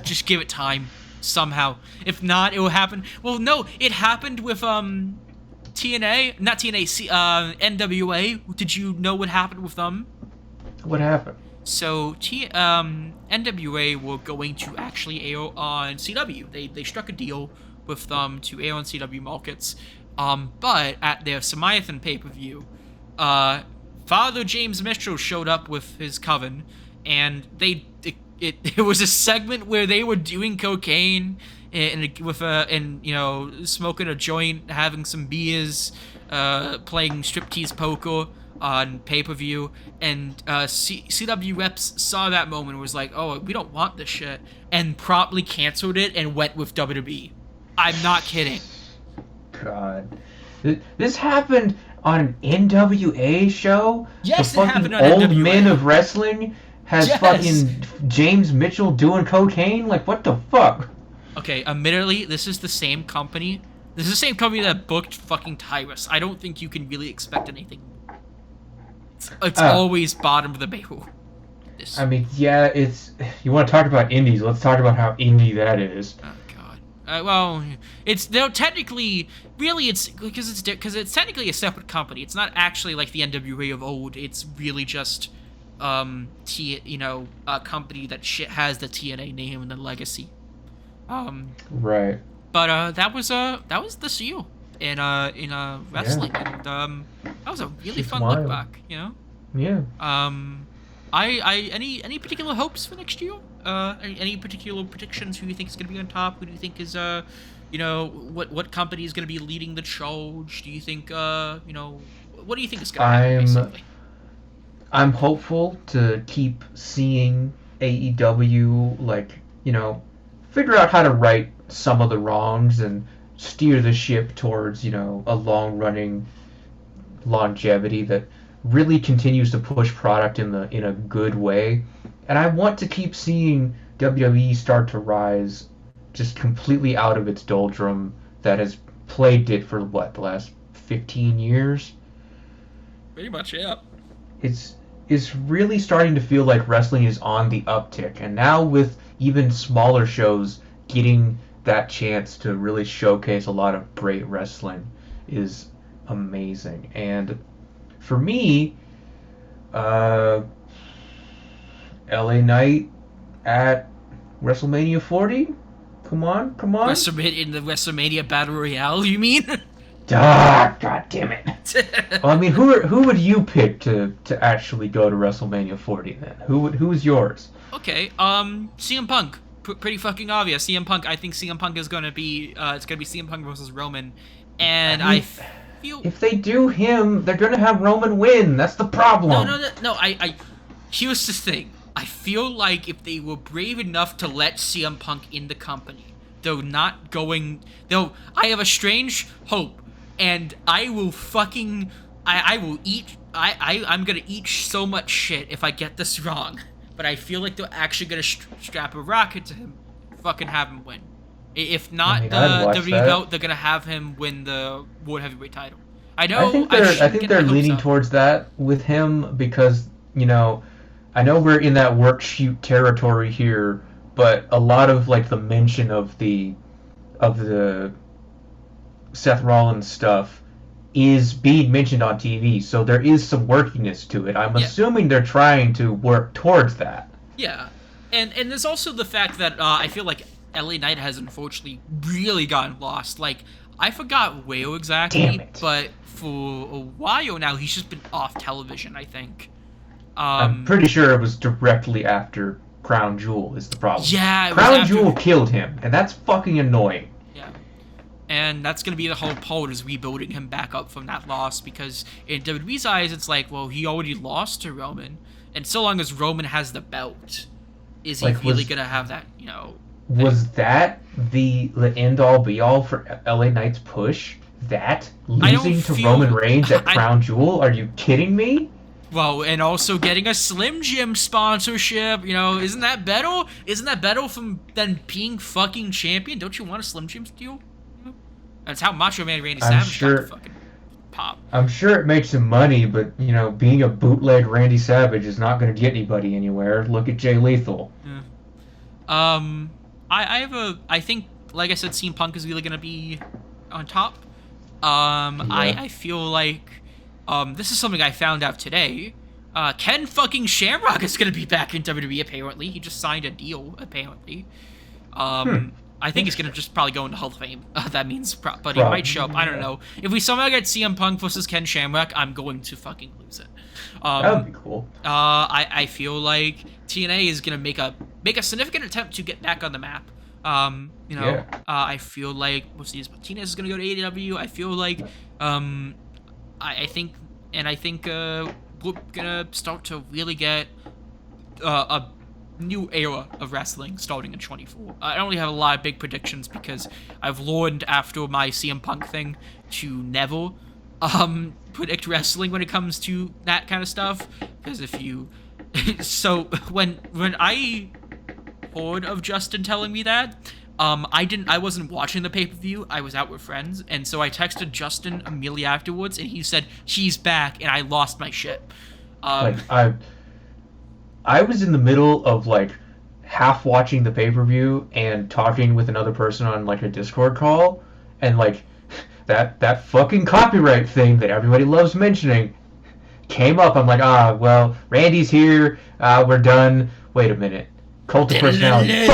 A: Just give it time somehow. If not, it will happen. Well, no, it happened with TNA, not TNA, NWA. Did you know what happened with them?
B: What happened?
A: So NWA were going to actually air on CW. They struck a deal with them to air on CW markets. But at their Samiathan pay-per-view, Father James Mitchell showed up with his coven, and they it was a segment where they were doing cocaine and you know, smoking a joint, having some beers, playing striptease poker on pay-per-view, and CW reps saw that moment and was like, oh, we don't want this shit, and promptly canceled it and went with WWE. I'm not kidding.
B: God. This happened on an NWA show?
A: Yes,
B: the
A: it happened on
B: fucking old
A: NWA.
B: men of wrestling has
A: Yes.
B: fucking James Mitchell doing cocaine? Like, what the fuck?
A: Okay, admittedly, this is the same company. This is the same company that booked fucking Tyrus. I don't think you can really expect anything. It's always bottom of the barrel.
B: I mean, yeah, it's... You want to talk about indies, let's talk about how indie that is.
A: Oh god. Well, they're technically, really, it's because it's technically a separate company. It's not actually like the NWA of old. It's really just, a company that has the TNA name and the legacy.
B: Right.
A: But that was this year in wrestling, and that was a really fun look back, you know.
B: Yeah.
A: Any particular hopes for next year? Any particular predictions? Who do you think is going to be on top? Who do you think is what company is going to be leading the charge? Do you think what do you think is going to happen? Basically?
B: I'm hopeful to keep seeing AEW figure out how to right some of the wrongs and steer the ship towards a long-running longevity that really continues to push product in a good way. And I want to keep seeing WWE start to rise just completely out of its doldrum that has plagued it for the last 15 years.
A: Pretty much, yeah.
B: It's really starting to feel like wrestling is on the uptick, and now with even smaller shows getting that chance to really showcase a lot of great wrestling is amazing. And for me, LA Knight at WrestleMania 40? Come on.
A: In the WrestleMania Battle Royale, you mean?
B: God damn it. Well, I mean, who would you pick to actually go to WrestleMania 40 then? Who's yours?
A: Okay, CM Punk. Pretty fucking obvious. CM Punk. I think CM Punk is gonna be. It's gonna be CM Punk versus Roman, and I feel
B: if they do him, they're gonna have Roman win. That's the problem.
A: No. Here's the thing. I feel like if they were brave enough to let CM Punk in the company, they're not going. I have a strange hope, and I will fucking. I will eat. I'm gonna eat so much shit if I get this wrong. But I feel like they're actually gonna strap a rocket to him, fucking have him win. If not the WWE belt, they're gonna have him win the World Heavyweight title. I think
B: they're leaning towards that with him because I know we're in that work shoot territory here, but a lot of the mention of the Seth Rollins stuff is being mentioned on TV, so there is some workiness to it. I'm assuming they're trying to work towards that.
A: Yeah, and there's also the fact that I feel like LA Knight has unfortunately really gotten lost. Like, I forgot where exactly, but for a while now, he's just been off television, I think.
B: I'm pretty sure it was directly after Crown Jewel is the problem.
A: Yeah,
B: Crown Jewel killed him, and that's fucking annoying.
A: Yeah. And that's going to be the whole point, is rebuilding him back up from that loss, because in WWE's eyes, it's like, well, he already lost to Roman, and so long as Roman has the belt, is he really going to have that,
B: Was that the end-all, be-all for LA Knight's push? That? Losing to Roman Reigns at Crown Jewel? Are you kidding me?
A: Well, and also getting a Slim Jim sponsorship, isn't that better? Isn't that better than being fucking champion? Don't you want a Slim Jim deal? That's how Macho Man Randy Savage got the fucking pop. I'm sure
B: it makes him money, but, being a bootleg Randy Savage is not going to get anybody anywhere. Look at Jay Lethal.
A: Yeah. I think, like I said, CM Punk is really going to be on top. I feel like, this is something I found out today. Ken fucking Shamrock is going to be back in WWE, apparently. He just signed a deal, apparently. I think he's gonna just probably go into Hall of Fame. That means, but he might
B: Probably,
A: show up. I don't know. If we somehow get CM Punk versus Ken Shamrock, I'm going to fucking lose it.
B: That would be cool.
A: I feel like TNA is gonna make a significant attempt to get back on the map. I feel like Martinez is gonna go to AEW. I feel like, I think we're gonna start to really get a new era of wrestling starting in 24. I don't really have a lot of big predictions because I've learned after my CM Punk thing to never predict wrestling when it comes to that kind of stuff. Because if you so when I heard of Justin telling me that, I wasn't watching the pay-per-view, I was out with friends, and so I texted Justin immediately afterwards and he said she's back, and I lost my shit.
B: I was in the middle of like half watching the pay-per-view and talking with another person on like a Discord call, and like that fucking copyright thing that everybody loves mentioning came up. I'm like, well, Randy's here, we're done. Wait a minute. Cult of personality.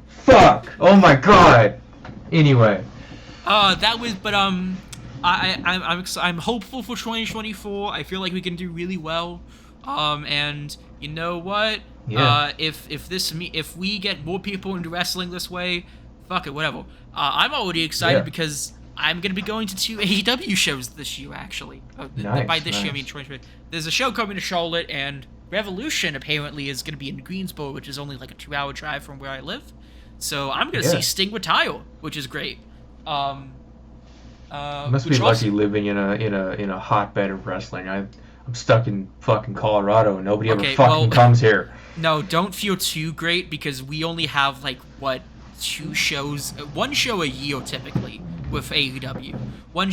B: Fuck. Oh my god. Anyway.
A: That was, but I'm hopeful for 2024. I feel like we can do really well. And you know what?
B: Yeah.
A: If we get more people into wrestling this way, fuck it, whatever. I'm already excited because I'm gonna be going to 2 AEW shows this year, actually. By this year, I mean 2020. There's a show coming to Charlotte, and Revolution apparently is gonna be in Greensboro, which is only like a 2-hour drive from where I live. So I'm gonna see Sting retire, which is great.
B: Must be lucky living in a hotbed of wrestling. I'm stuck in fucking Colorado and nobody ever fucking comes here.
A: No, don't feel too great because we only have like one show a year typically with AEW.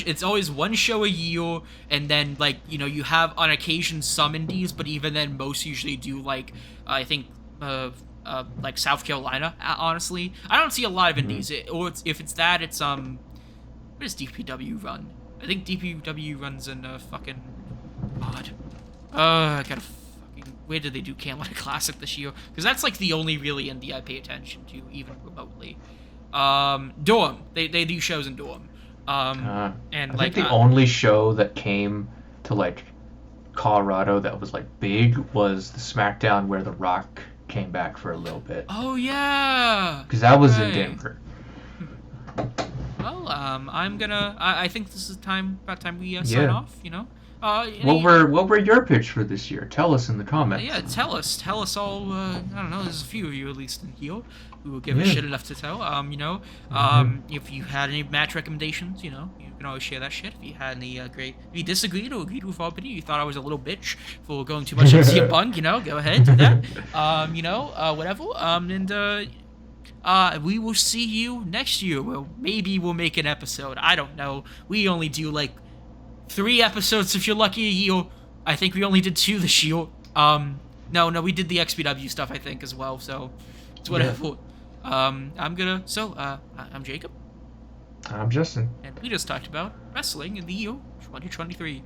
A: It's always one show a year, and then like you have on occasion some indies, but even then most usually do like I think like South Carolina. Honestly, I don't see a lot of indies. If it's that, it's where does DPW run? I think DPW runs in fucking. God. I gotta fucking. Where did they do Canada Classic this year? Because that's like the only really indie I pay attention to, even remotely. Durham. They do shows in Durham. And
B: I
A: like
B: think the only show that came to like Colorado that was like big was the SmackDown where The Rock came back for a little bit.
A: Oh yeah.
B: Because that was in Denver.
A: Well, I think this is about time we sign off.
B: What were your picks for this year? Tell us in the comments.
A: Yeah, tell us all. I don't know. There's a few of you at least in here who will give a shit enough to tell. If you had any match recommendations, you can always share that shit. If you had any if you disagreed or agreed with our opinion, you thought I was a little bitch for going too much into CM Punk, go ahead, do that. Whatever. We will see you next year. Well, maybe we'll make an episode. I don't know. We only do like 3 episodes if you're lucky a year. I think we only did 2 this year. No, we did the XPW stuff I think as well. So it's whatever. I'm Jacob.
B: I'm Justin.
A: And we just talked about wrestling in the year 2023.